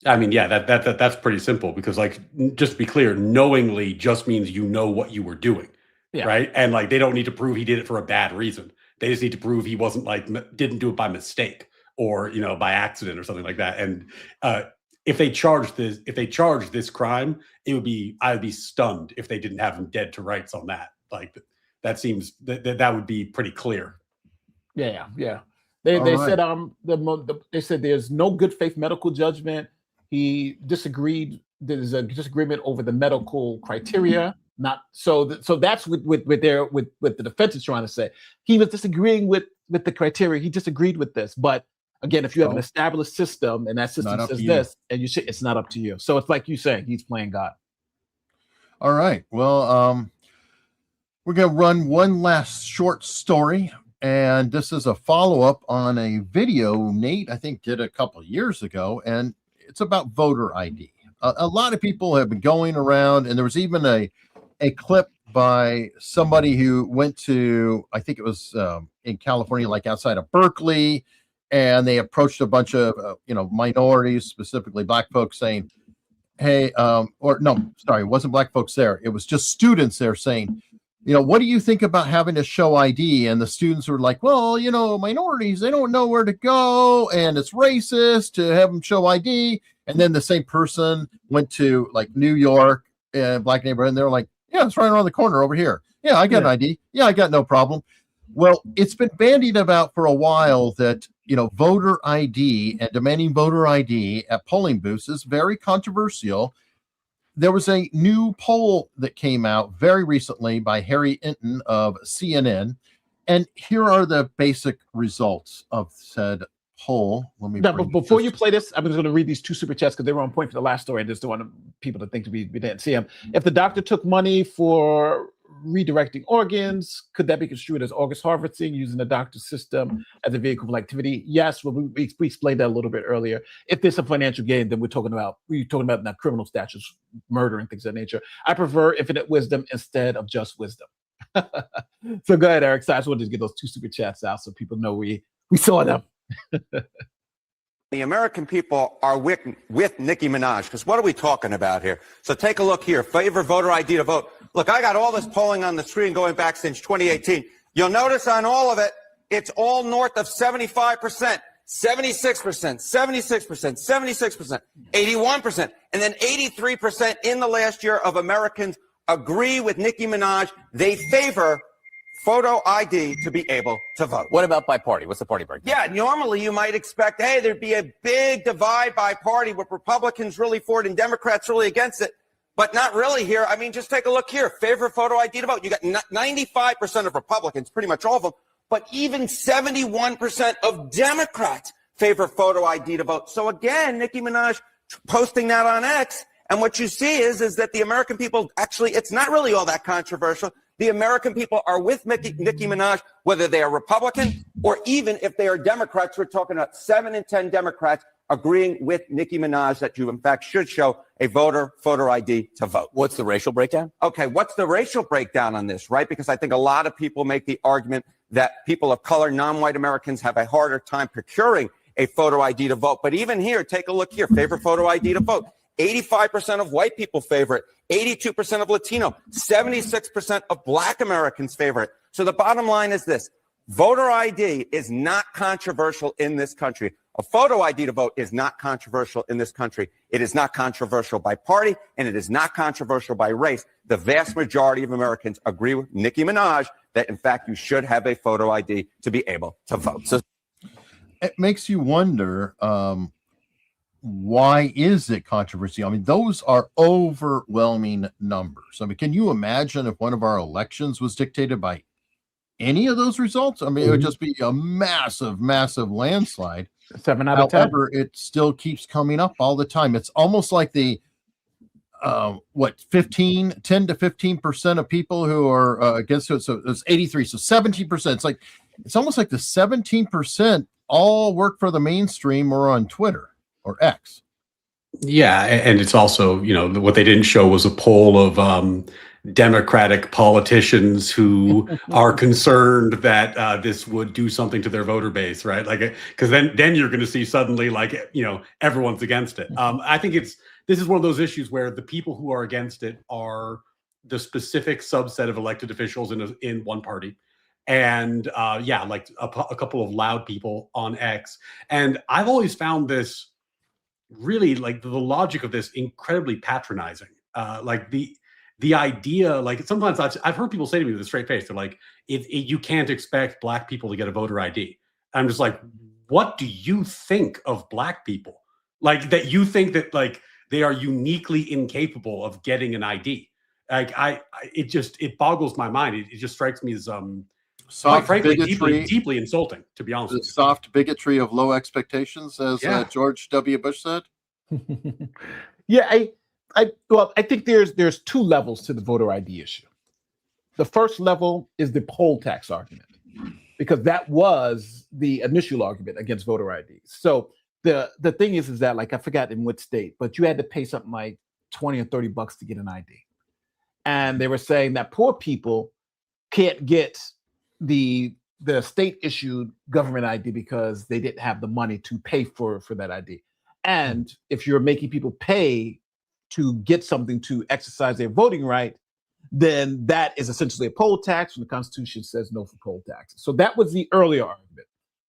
I mean, yeah, that's pretty simple, because like, just to be clear, knowingly just means you know what you were doing, right? And like, they don't need to prove he did it for a bad reason. They just need to prove he wasn't like didn't do it by mistake or by accident or something like that. And if they charge this crime, I would be stunned if they didn't have him dead to rights on that. Like that seems that would be pretty clear. Yeah. They said they said there's no good faith medical judgment. He disagreed. There's a disagreement over the medical criteria. So that's what the defense is trying to say. He was disagreeing with the criteria. He disagreed with this. But again, if you have an established system and that system says this, and it's not up to you. So it's like you saying, he's playing God. All right. Well, we're going to run one last short story. And this is a follow-up on a video Nate, I think, did a couple of years ago. And it's about voter ID. A lot of people have been going around, and there was even a clip by somebody who went to, I think it was in California, like outside of Berkeley, and they approached a bunch of minorities, specifically Black folks, saying, hey, it wasn't Black folks there. It was just students there saying, what do you think about having to show ID? And the students were like, well, minorities, they don't know where to go, and it's racist to have them show ID. And then the same person went to like New York, Black neighborhood, and they're like, yeah, it's right around the corner over here. Yeah, I got an ID. Yeah, I got no problem. Well, it's been bandied about for a while that, voter ID and demanding voter ID at polling booths is very controversial. There was a new poll that came out very recently by Harry Inton of CNN. And here are the basic results of said poll. Before you play this, I'm just going to read these two super chats because they were on point for the last story. I just don't want people to think we didn't see them. If the doctor took money for redirecting organs, could that be construed as August harvesting, using the doctor's system as a vehicle for activity? Yes, well, we explained that a little bit earlier. If there's a financial gain, then we're talking about now criminal statutes, murder and things of that nature. I prefer infinite wisdom instead of just wisdom. So go ahead, Eric. So I just wanted to get those two super chats out so people know we saw them. The American people are with Nicki Minaj, because what are we talking about here? So take a look here. Favor voter ID to vote. Look, I got all this polling on the screen going back since 2018. You'll notice on all of it, it's all north of 75%, 76%, 76%, 76%, 81%, and then 83% in the last year of Americans agree with Nicki Minaj. They favor photo ID to be able to vote. What about by party? What's the party breakdown? Yeah, normally you might expect, hey, there'd be a big divide by party with Republicans really for it and Democrats really against it, but not really here. I mean, just take a look here. Favor photo ID to vote. You got 95% of Republicans, pretty much all of them, but even 71% of Democrats favor photo ID to vote. So again, Nicki Minaj posting that on X, and what you see is that the American people, actually, it's not really all that controversial. The American people are with Nicki Minaj, whether they are Republican or even if they are Democrats. We're talking about 7 in 10 Democrats agreeing with Nicki Minaj that you, in fact, should show a voter ID to vote. What's the racial breakdown? Okay, what's the racial breakdown on this, right? Because I think a lot of people make the argument that people of color, non-white Americans, have a harder time procuring a photo ID to vote. But even here, take a look here. Favor photo ID to vote. 85% of white people favor it. 82% of Latino, 76% of Black Americans favor it. So the bottom line is this. Voter ID is not controversial in this country. A photo ID to vote is not controversial in this country. It is not controversial by party, and it is not controversial by race. The vast majority of Americans agree with Nicki Minaj that, in fact, you should have a photo ID to be able to vote. So it makes you wonder, why is it controversial? I mean, those are overwhelming numbers. I mean, can you imagine if one of our elections was dictated by any of those results? I mean, it would just be a massive, massive landslide. 7 out of 10. However, it still keeps coming up all the time. It's almost like the 10 to 15% of people who are against it. So it's 83. So 17%. It's almost like the 17% all work for the mainstream or on Twitter or X. Yeah, and it's also, what they didn't show was a poll of Democratic politicians who are concerned that this would do something to their voter base, right? Like, because then you're going to see suddenly, everyone's against it. I think this is one of those issues where the people who are against it are the specific subset of elected officials in one party. And a couple of loud people on X. And I've always found this really, the logic of this incredibly patronizing. The idea, sometimes I've heard people say to me with a straight face, they're like, you can't expect Black people to get a voter ID. I'm just like, what do you think of Black people? That you think that they are uniquely incapable of getting an ID. It boggles my mind. It just strikes me as soft frankly, bigotry, deeply insulting, to be honest with you. Soft bigotry of low expectations, as George W. Bush said. Yeah, I think there's two levels to the voter ID issue. The first level is the poll tax argument, because that was the initial argument against voter IDs. So the thing is that, I forgot in what state, but you had to pay something like $20 or $30 to get an ID. And they were saying that poor people can't get the state issued government ID because they didn't have the money to pay for that ID. And if you're making people pay to get something to exercise their voting right, then that is essentially a poll tax, and the Constitution says no for poll taxes. So that was the earlier argument.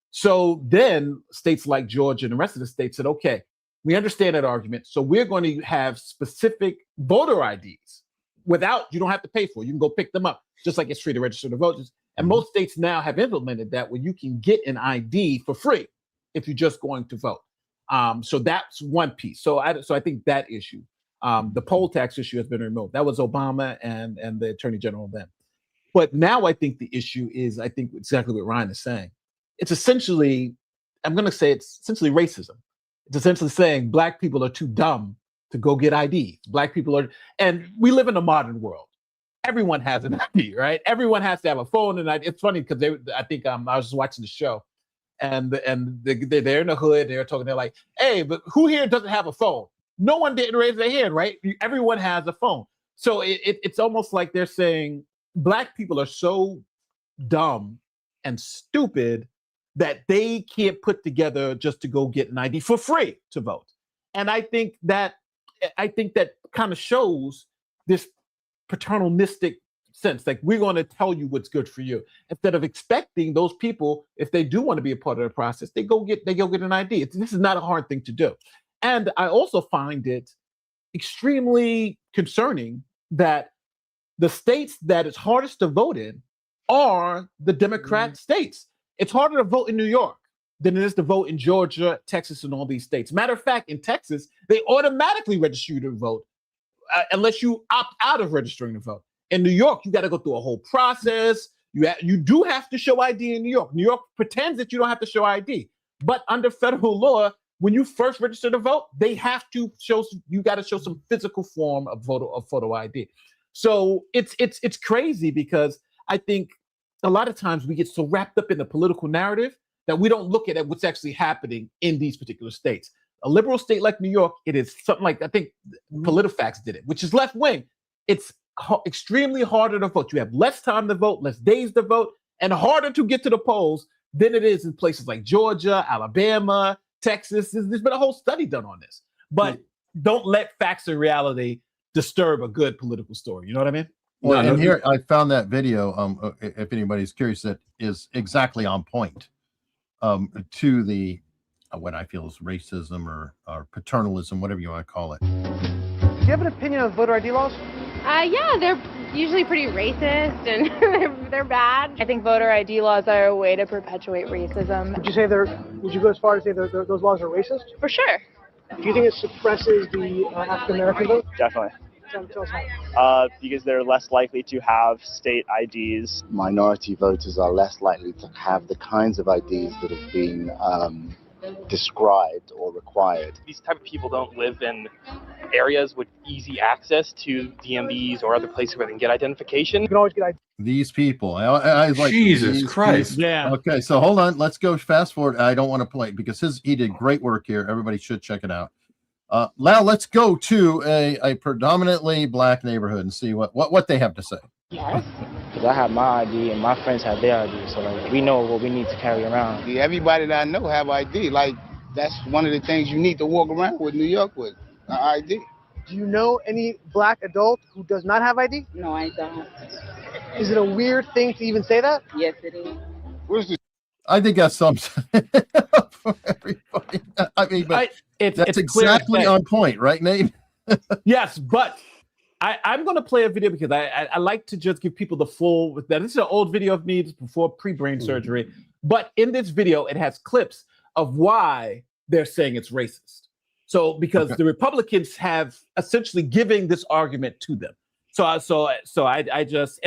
So then states like Georgia and the rest of the states said, okay, we understand that argument. So we're going to have specific voter IDs you don't have to pay for it. You can go pick them up, just like it's free to register to vote. And most states now have implemented that, where you can get an ID for free if you're just going to vote. So that's one piece. So I think that issue, the poll tax issue, has been removed. That was Obama and the Attorney General then. But now I think the issue is, I think exactly what Ryan is saying. It's essentially, I'm going to say it's essentially racism. It's essentially saying Black people are too dumb to go get ID. Black people are, and we live in a modern world. Everyone has an ID, right? Everyone has to have a phone and ID. It's funny because I think I was just watching the show, and they're in the hood. They're talking. They're like, "Hey, but who here doesn't have a phone?" No one didn't raise their hand, right? Everyone has a phone. So it's almost like they're saying Black people are so dumb and stupid that they can't put together just to go get an ID for free to vote. And I think that kind of shows this paternalistic sense, like, we're going to tell you what's good for you, instead of expecting those people, if they do want to be a part of the process, they go get an ID. This is not a hard thing to do. And I also find it extremely concerning that the states that it's hardest to vote in are the Democrat states. It's harder to vote in New York than it is to vote in Georgia, Texas, and all these states. Matter of fact, in Texas, they automatically register you to vote unless you opt out of registering to vote. In New York, you got to go through a whole process. You do have to show ID in New York. New York pretends that you don't have to show ID. But under federal law, when you first register to vote, they have to you got to show some physical form of photo ID. So it's crazy, because I think a lot of times we get so wrapped up in the political narrative that we don't look at what's actually happening in these particular states. A liberal state like New York, it is something like, I think PolitiFact did it, which is left wing. It's extremely harder to vote. You have less time to vote, less days to vote, and harder to get to the polls than it is in places like Georgia, Alabama, Texas. There's been a whole study done on this. But don't let facts and reality disturb a good political story. You know what I mean? Well, and here I found that video, if anybody's curious, that is exactly on point to the what I feel is racism or paternalism, whatever you want to call it. Do you have an opinion on voter ID laws? Yeah, they're usually pretty racist and they're bad. I think voter ID laws are a way to perpetuate racism. Would you go as far as say those laws are racist? For sure. Do you think it suppresses the African American vote? Definitely. Tell us how. Because they're less likely to have state IDs. Minority voters are less likely to have the kinds of IDs that have been described or required. These type of people don't live in areas with easy access to DMVs or other places where they can get identification. You can always get These people. I was like, Jesus Christ. Yeah. Okay, so hold on. Let's go fast forward. I don't want to play because he did great work here. Everybody should check it out. Now let's go to a predominantly black neighborhood and see what they have to say. Yes. Because I have my ID and my friends have their ID, so like we know what we need to carry around. Yeah, everybody that I know have ID. Like that's one of the things you need to walk around with New York with, an ID. Do you know any black adult who does not have ID? No, I don't. Is it a weird thing to even say that? Yes, it is. Where's the I think that's something for everybody. I mean, but that's exactly on point, right, Nate? Yes, but I'm going to play a video because I like to just give people the full. This is an old video of me before pre-brain surgery. But in this video, it has clips of why they're saying it's racist. So because the Republicans have essentially giving this argument to them. So I just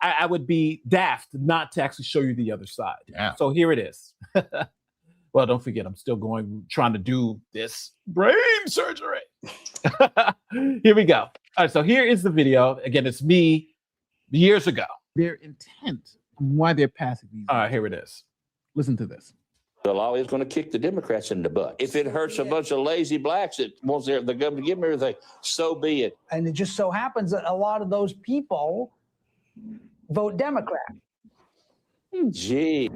I would be daft not to actually show you the other side. Yeah. So here it is. Well, don't forget, I'm still trying to do this brain surgery. Here we go. All right, so here is the video. Again, it's me years ago. Their intent on why they're passing these. All right, here it is. Listen to this. The law is going to kick the Democrats in the butt. If it hurts a bunch of lazy blacks that wants the government to give them everything, so be it. And it just so happens that a lot of those people vote Democrat. Gee.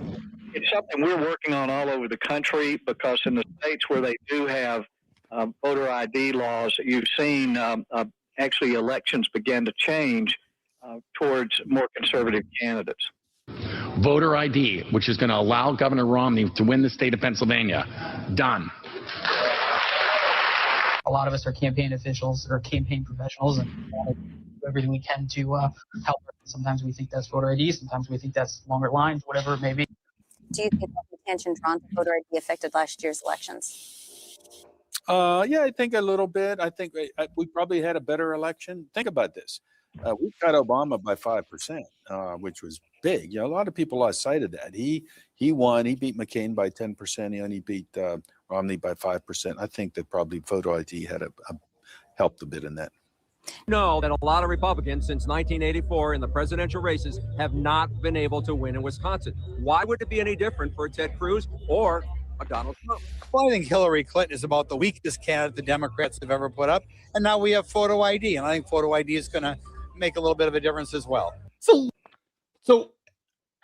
It's something we're working on all over the country because in the states where they do have voter ID laws, you've seen actually elections begin to change towards more conservative candidates. Voter ID, which is going to allow Governor Romney to win the state of Pennsylvania. Done. A lot of us are campaign officials or campaign professionals and do everything we can to help. Sometimes we think that's voter ID, sometimes we think that's longer lines, whatever it may be. Do you think that the attention drawn to voter ID affected last year's elections? Yeah, I think a little bit. I think we probably had a better election. Think about this. We got Obama by 5%, which was big. You know, a lot of people lost sight of that. He won. He beat McCain by 10%, and he beat Romney by 5%. I think that probably voter ID had helped a bit in that. Know that a lot of Republicans since 1984 in the presidential races have not been able to win in Wisconsin. Why would it be any different for Ted Cruz or a Donald Trump? Well, I think Hillary Clinton is about the weakest candidate the Democrats have ever put up. And now we have photo ID, and I think photo ID is going to make a little bit of a difference as well. So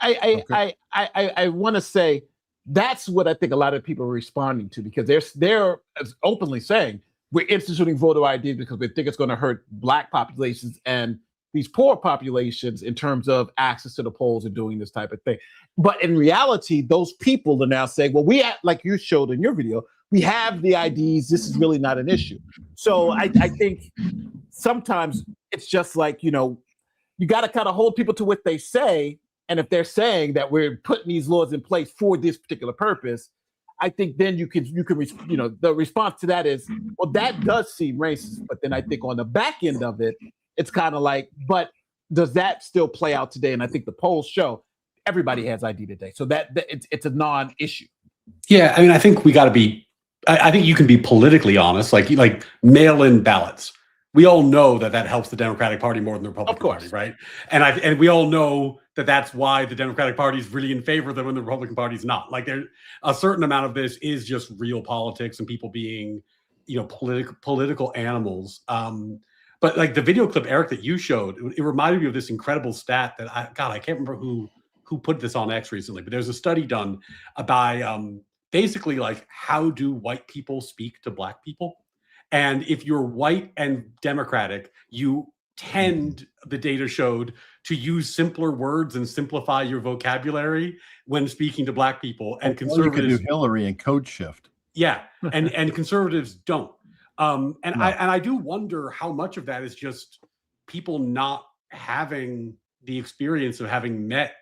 I want to say that's what I think a lot of people are responding to, because they're openly saying we're instituting voter ID because we think it's going to hurt black populations and these poor populations in terms of access to the polls and doing this type of thing. But in reality, those people are now saying, well, like you showed in your video, we have the IDs. This is really not an issue. So I think sometimes it's just like, you got to kind of hold people to what they say. And if they're saying that we're putting these laws in place for this particular purpose, I think then you can, the response to that is, well, that does seem racist. But then I think on the back end of it, it's kind of like, but does that still play out today? And I think the polls show everybody has ID today. So that it's a non-issue. Yeah, I mean, I think we got to be, I think you can be politically honest, like mail-in ballots. We all know that helps the Democratic Party more than the Republican Party, right? And we all know that that's why the Democratic Party is really in favor of them and the Republican Party is not. Like, there, a certain amount of this is just real politics and people being, political animals. But like the video clip, Eric, that you showed, it reminded me of this incredible stat that I can't remember who put this on X recently, but there's a study done by basically like how do white people speak to black people? And if you're white and Democratic, you tend, the data showed, to use simpler words and simplify your vocabulary when speaking to black people. And conservatives, you could do Hillary and code shift. Yeah, and conservatives don't. I do wonder how much of that is just people not having the experience of having met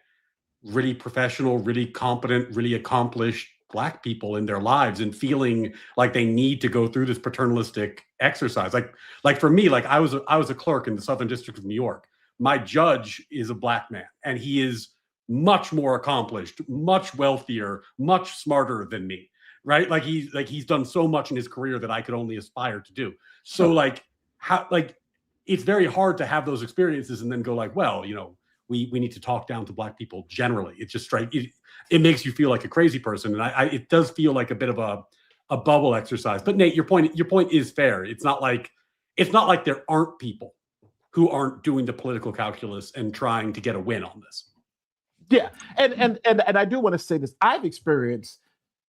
really professional, really competent, really accomplished Black people in their lives and feeling like they need to go through this paternalistic exercise. Like for me, like I was a clerk in the Southern District of New York. My judge is a Black man, and he is much more accomplished, much wealthier, much smarter than me. Right? Like he's done so much in his career that I could only aspire to do. So it's very hard to have those experiences and then go like, well, you know, we need to talk down to Black people generally. It's just it makes you feel like a crazy person. And it does feel like a bit of a bubble exercise. But Nate, your point is fair. It's not like there aren't people who aren't doing the political calculus and trying to get a win on this. Yeah. And I do want to say this. I've experienced,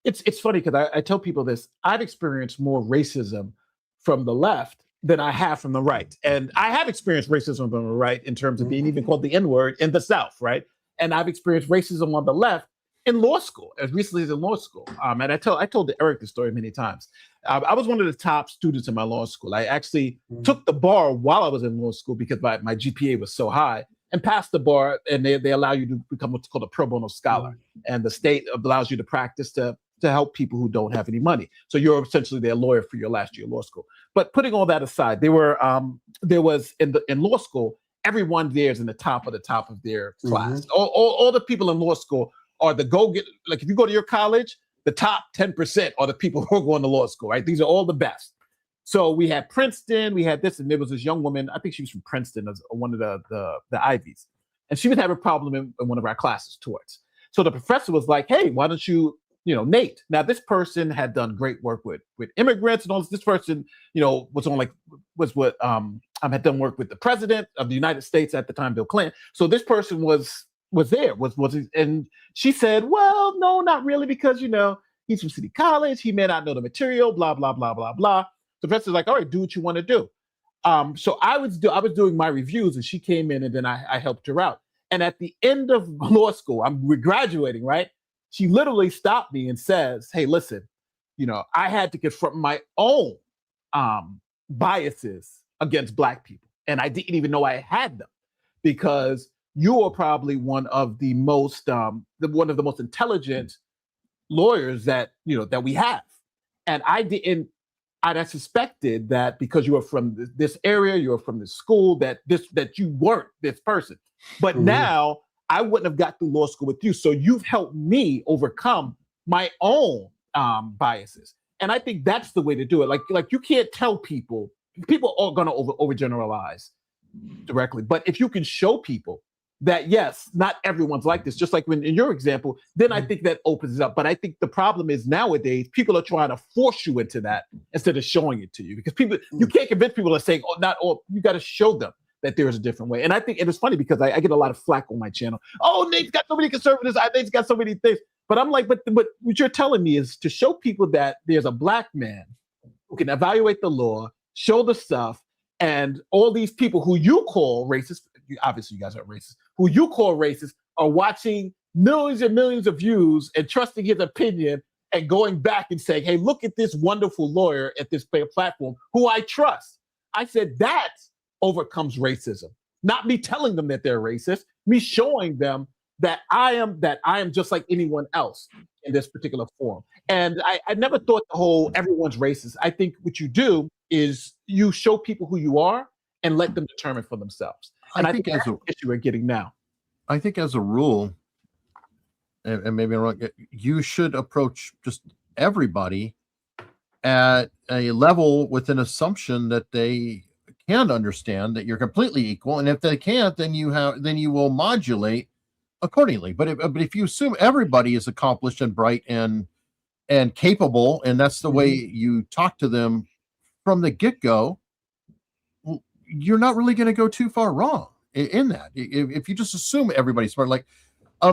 it's funny because I tell people this, I've experienced more racism from the left than I have from the right. And I have experienced racism from the right in terms of being even called the N-word in the South, right? And I've experienced racism on the left in law school, as recently as in law school. And I told Eric the story many times. I was one of the top students in my law school. I actually took the bar while I was in law school because my GPA was so high, and passed the bar, and they allow you to become what's called a pro bono scholar. And the state allows you to practice to help people who don't have any money. So you're essentially their lawyer for your last year of law school. But putting all that aside, there was in law school, everyone there is in the top of their class. All the people in law school are the go-get. Like if you go to your college, the top 10% are the people who are going to law school, right? These are all the best. So we had Princeton, we had this, and there was this young woman, I think she was from Princeton, as one of the Ivies. And she would have a problem in one of our classes towards. So the professor was like, hey, why don't you, Nate. Now this person had done great work with immigrants and all this. This person, had done work with the president of the United States at the time, Bill Clinton. So this person was there, and she said, well, no, not really, because he's from City College, he may not know the material, blah, blah, blah, blah, blah. The professor's like, all right, do what you want to do. So I was doing my reviews, and she came in, and then I helped her out. And at the end of law school, we're graduating, right? She literally stopped me and says, hey, listen, I had to confront my own biases against Black people. And I didn't even know I had them, because you are probably one of the most intelligent lawyers that we have. And I suspected that because you are from this area, you're from this school, that you weren't this person. But now I wouldn't have got through law school with you. So you've helped me overcome my own biases. And I think that's the way to do it. Like you can't tell people are going to overgeneralize directly. But if you can show people that, yes, not everyone's like this, just like in your example, then I think that opens it up. But I think the problem is nowadays people are trying to force you into that instead of showing it to you, because you can't convince people that saying, oh, not all, you got to show them that there is a different way. And I think it's funny because I get a lot of flack on my channel. Oh, Nate's got so many conservatives. Nate's got so many things. But I'm like, but what you're telling me is to show people that there's a Black man who can evaluate the law, show the stuff, and all these people who you call racist, obviously you guys are racist, who you call racist are watching millions and millions of views and trusting his opinion and going back and saying, hey, look at this wonderful lawyer at this platform who I trust. I said that overcomes racism. Not me telling them that they're racist, me showing them that I am just like anyone else in this particular forum. And I never thought the whole everyone's racist. I think what you do is you show people who you are and let them determine for themselves. And I think that's the issue we're getting now. I think as a rule, and maybe I'm wrong, you should approach just everybody at a level with an assumption that they can understand that you're completely equal. And if they can't, then you will modulate accordingly. But if you assume everybody is accomplished and bright and capable, and that's the way you talk to them from the get-go, you're not really going to go too far wrong in that. If you just assume everybody's smart, like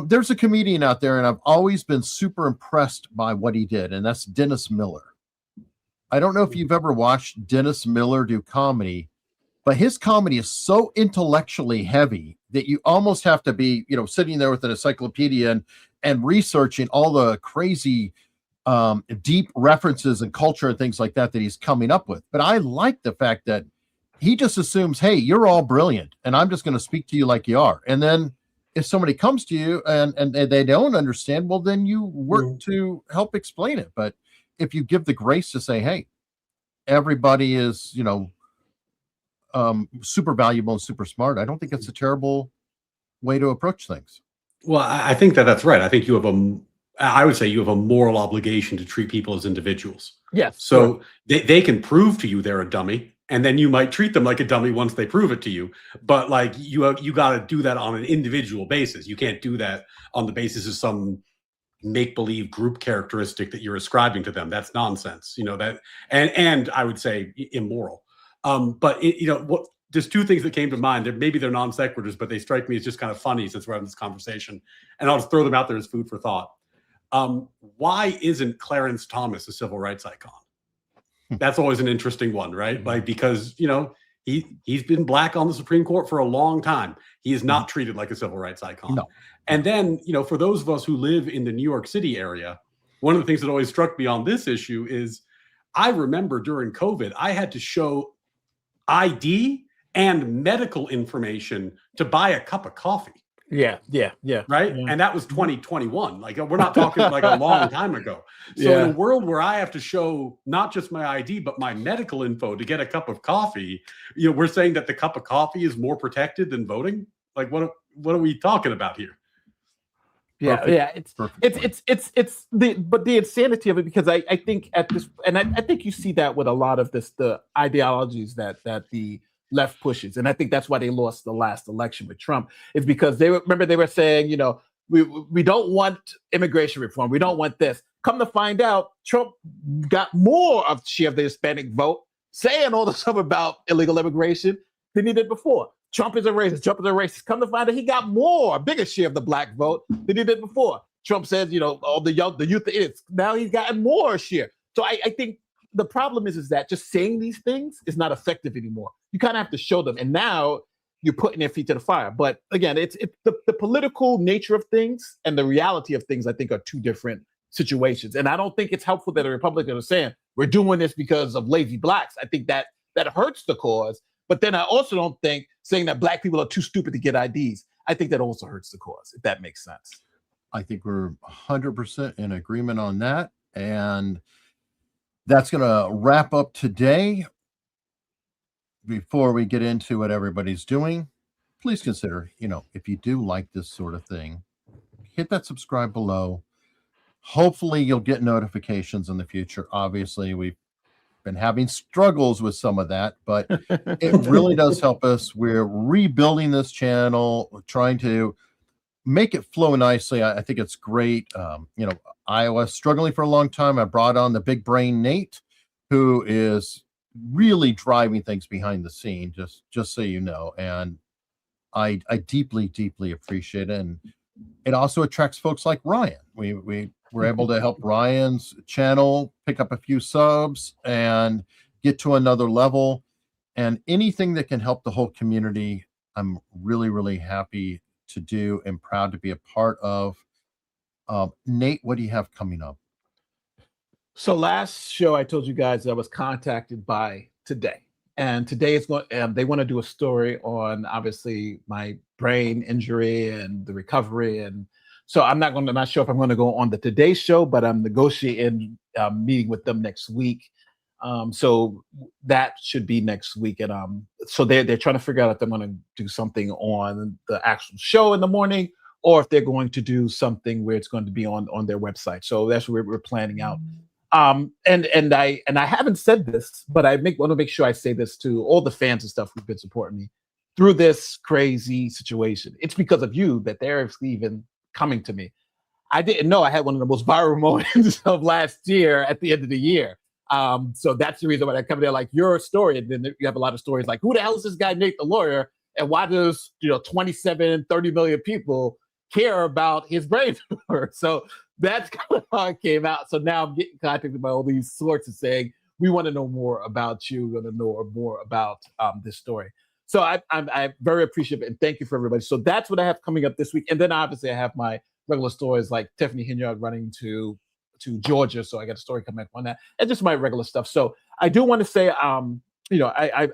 there's a comedian out there, and I've always been super impressed by what he did, and that's Dennis Miller. I don't know if you've ever watched Dennis Miller do comedy, but his comedy is so intellectually heavy that you almost have to be, sitting there with an encyclopedia and researching all the crazy deep references and culture and things like that he's coming up with. But I like the fact that he just assumes, hey, you're all brilliant, and I'm just going to speak to you like you are. And then if somebody comes to you and they don't understand, well, then you work to help explain it. But if you give the grace to say, hey, everybody is, super valuable and super smart, I don't think it's a terrible way to approach things. Well, I think that's right. I think I would say you have a moral obligation to treat people as individuals. Yes. So they can prove to you they're a dummy, and then you might treat them like a dummy once they prove it to you. But like you got to do that on an individual basis. You can't do that on the basis of some make-believe group characteristic that you're ascribing to them. That's nonsense. And I would say immoral. But there's two things that came to mind. Maybe they're non sequiturs, but they strike me as just kind of funny since we're having this conversation. And I'll just throw them out there as food for thought. Why isn't Clarence Thomas a civil rights icon? That's always an interesting one, right? Like, because, he's been black on the Supreme Court for a long time. He is not treated like a civil rights icon. No. And then, for those of us who live in the New York City area, one of the things that always struck me on this issue is I remember during COVID, I had to show ID and medical information to buy a cup of coffee. Yeah. Right. Yeah. And that was 2021. Like, we're not talking like a long time ago. So in a world where I have to show not just my ID, but my medical info to get a cup of coffee, we're saying that the cup of coffee is more protected than voting. Like, what are we talking about here? Yeah. It's the insanity of it, because I think at this, and I think you see that with a lot of the ideologies that the left pushes, and I think that's why they lost the last election with Trump, is because they were saying, we don't want immigration reform, we don't want this. Come to find out, Trump got more of share of the Hispanic vote, saying all the stuff about illegal immigration than he did before. Trump is a racist. Come to find out, he got a bigger share of the black vote than he did before. Trump says, all the youth idiots. Now he's gotten more share. So I think the problem is that just saying these things is not effective anymore. You kind of have to show them. And now you're putting their feet to the fire. But again, it's the political nature of things and the reality of things, I think, are two different situations. And I don't think it's helpful that the Republicans are saying, we're doing this because of lazy blacks. I think that hurts the cause. But then I also don't think saying that black people are too stupid to get IDs, I think that also hurts the cause, if that makes sense. I think we're 100% in agreement on that. And that's going to wrap up today. Before we get into what everybody's doing, please consider, if you do like this sort of thing, hit that subscribe below. Hopefully you'll get notifications in the future. Obviously, we've been having struggles with some of that, but it really does help us. We're rebuilding this channel, trying to make it flow nicely. I think it's great. I was struggling for a long time. I brought on the big brain Nate, who is really driving things behind the scene, just so you know. And I deeply, deeply appreciate it. And it also attracts folks like Ryan. We were able to help Ryan's channel pick up a few subs and get to another level. And anything that can help the whole community, I'm really, really happy to do and proud to be a part of. Nate, what do you have coming up? So last show, I told you guys I was contacted by Today. And today is going. They want to do a story on, obviously, my brain injury and the recovery. And so I'm not sure if I'm going to go on the Today show, but I'm negotiating meeting with them next week. So that should be next week. And so they're trying to figure out if they're going to do something on the actual show in the morning, or if they're going to do something where it's going to be on their website. So that's what we're planning out. And I haven't said this, but want to make sure I say this to all the fans and stuff who've been supporting me through this crazy situation. It's because of you that they're even coming to me. I didn't know I had one of the most viral moments of last year at the end of the year. So that's the reason why I come there, like your story. And then you have a lot of stories like, who the hell is this guy, Nate the lawyer? And why does 27, 30 million people care about his brain tumor? So that's kind of how it came out. So now I'm getting contacted by all these sources saying, we want to know more about you, we want to know more about this story. So I'm very appreciative, and thank you for everybody. So that's what I have coming up this week. And then obviously I have my regular stories like Tiffany Hinyard running to Georgia. So I got a story coming up on that, and just my regular stuff. So I do want to say, I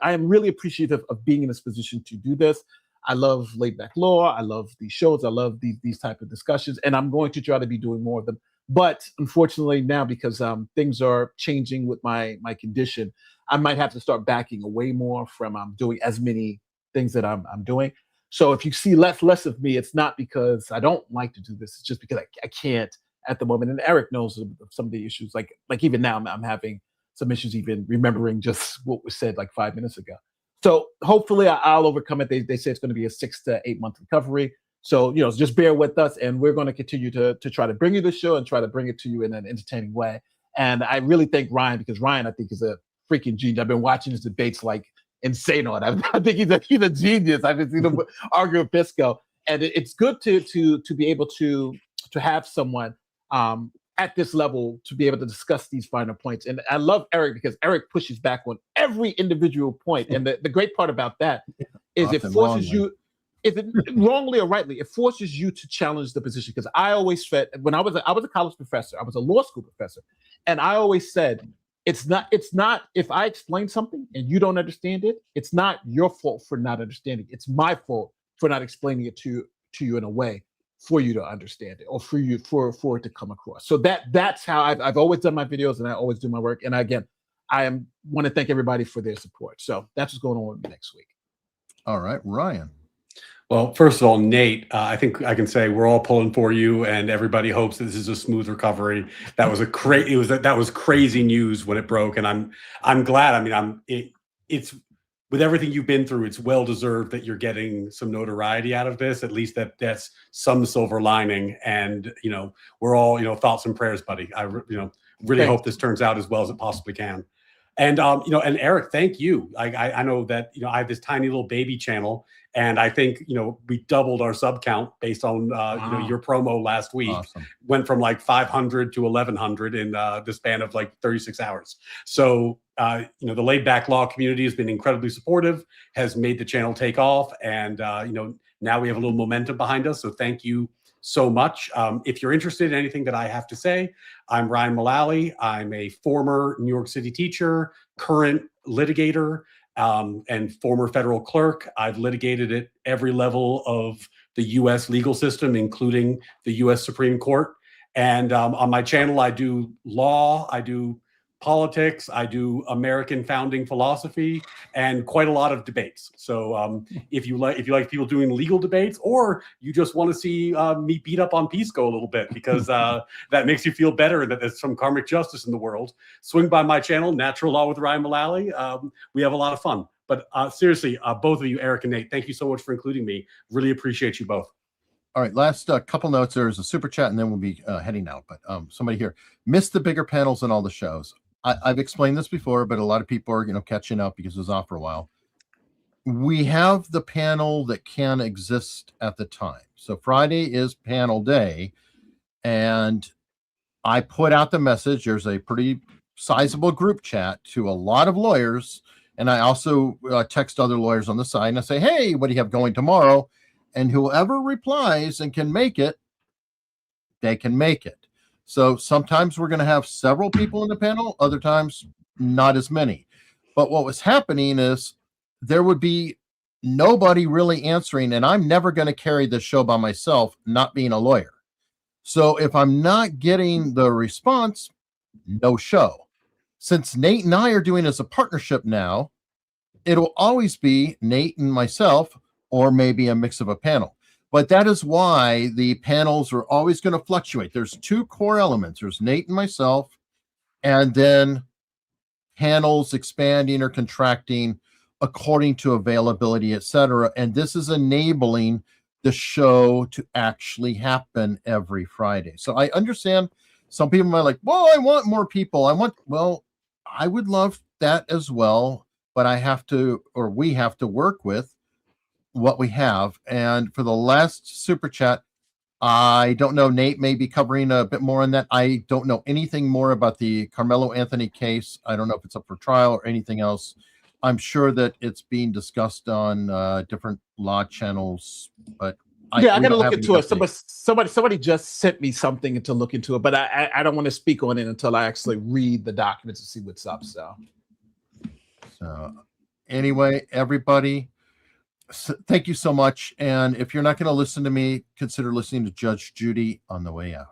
am really appreciative of being in this position to do this. I love Laid Back Law. I love these shows. I love these type of discussions, and I'm going to try to be doing more of them. But unfortunately now, because things are changing with my condition, I might have to start backing away more from doing as many things that I'm doing. So if you see less of me, it's not because I don't like to do this. It's just because I can't at the moment. And Eric knows of some of the issues. Like even now, I'm having some issues even remembering just what was said like 5 minutes ago. So hopefully I'll overcome it. They say it's going to be a 6 to 8 month recovery. So, just bear with us, and we're going to continue to try to bring you the show and try to bring it to you in an entertaining way. And I really thank Ryan, because Ryan, I think, is a freaking genius. I've been watching his debates like insane on it. I think he's a genius. I've been seeing him argue with Pisco. And it's good to be able to have someone at this level to be able to discuss these finer points. And I love Eric, because Eric pushes back on every individual point. And the great part about that is it forces you, if it wrongly or rightly, it forces you to challenge the position. Because I always said, when I was a college professor, I was a law school professor, and I always said, it's not if I explain something and you don't understand it, it's not your fault for not understanding. It's my fault for not explaining it to you in a way for you to understand it, or for it to come across. So that's how I've always done my videos, and I always do my work. And again, want to thank everybody for their support. So that's what's going on with me next week. All right, Ryan. Well, first of all, Nate, I think I can say we're all pulling for you, and everybody hopes that this is a smooth recovery. That was that was crazy news when it broke, and I'm glad. I mean, it's with everything you've been through, it's well deserved that you're getting some notoriety out of this. At least that's some silver lining, and we're all thoughts and prayers, buddy. I really hope this turns out as well as it possibly can. And and Eric, thank you. I know that I have this tiny little baby channel, and I think we doubled our sub count based on your promo last week. Awesome. Went from like 500 to 1,100 in the span of like 36 hours. So the Laid Back Law community has been incredibly supportive, has made the channel take off, and now we have a little momentum behind us. So thank you so much. If you're interested in anything that I have to say, I'm Ryan Mullally. I'm a former New York City teacher, current litigator, and former federal clerk. I've litigated at every level of the U.S. legal system, including the U.S. Supreme Court. And on my channel, I do law, I do politics, I do American founding philosophy, and quite a lot of debates. So if you like people doing legal debates, or you just want to see me beat up on Pisco a little bit because that makes you feel better that there's some karmic justice in the world, swing by my channel, Natural Law with Ryan Mullally. We have a lot of fun. But seriously, both of you, Eric and Nate, thank you so much for including me. Really appreciate you both. All right, last couple notes. There's a super chat, and then we'll be heading out. But somebody here missed the bigger panels and all the shows. I've explained this before, but a lot of people are catching up because it was off for a while. We have the panel that can exist at the time. So Friday is panel day, and I put out the message. There's a pretty sizable group chat to a lot of lawyers, and I also text other lawyers on the side, and I say, hey, what do you have going tomorrow? And whoever replies and can make it, they can make it. So sometimes we're going to have several people in the panel, other times not as many. But what was happening is there would be nobody really answering, and I'm never going to carry this show by myself, not being a lawyer. So if I'm not getting the response, no show. Since Nate and I are doing as a partnership now, it'll always be Nate and myself, or maybe a mix of a panel. But that is why the panels are always going to fluctuate. There's two core elements. There's Nate and myself, and then panels expanding or contracting according to availability, etc. And this is enabling the show to actually happen every Friday. So I understand some people might like, well, I want more people. Well, I would love that as well, but we have to work with what we have. And for the last super chat, I don't know, Nate may be covering a bit more on that. I don't know anything more about the Carmelo Anthony case. I don't know if it's up for trial or anything else. I'm sure that it's being discussed on different law channels, but I got to look into it. Somebody just sent me something to look into it, but I don't want to speak on it until I actually read the documents and see what's up. So anyway, everybody, thank you so much. And if you're not going to listen to me, consider listening to Judge Judy on the way out.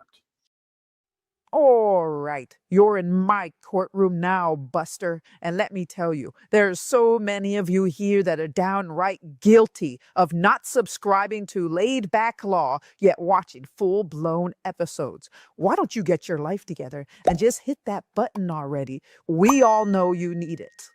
All right, you're in my courtroom now, Buster. And let me tell you, there's so many of you here that are downright guilty of not subscribing to laid back law, yet watching full-blown episodes. Why don't you get your life together and just hit that button already? We all know you need it.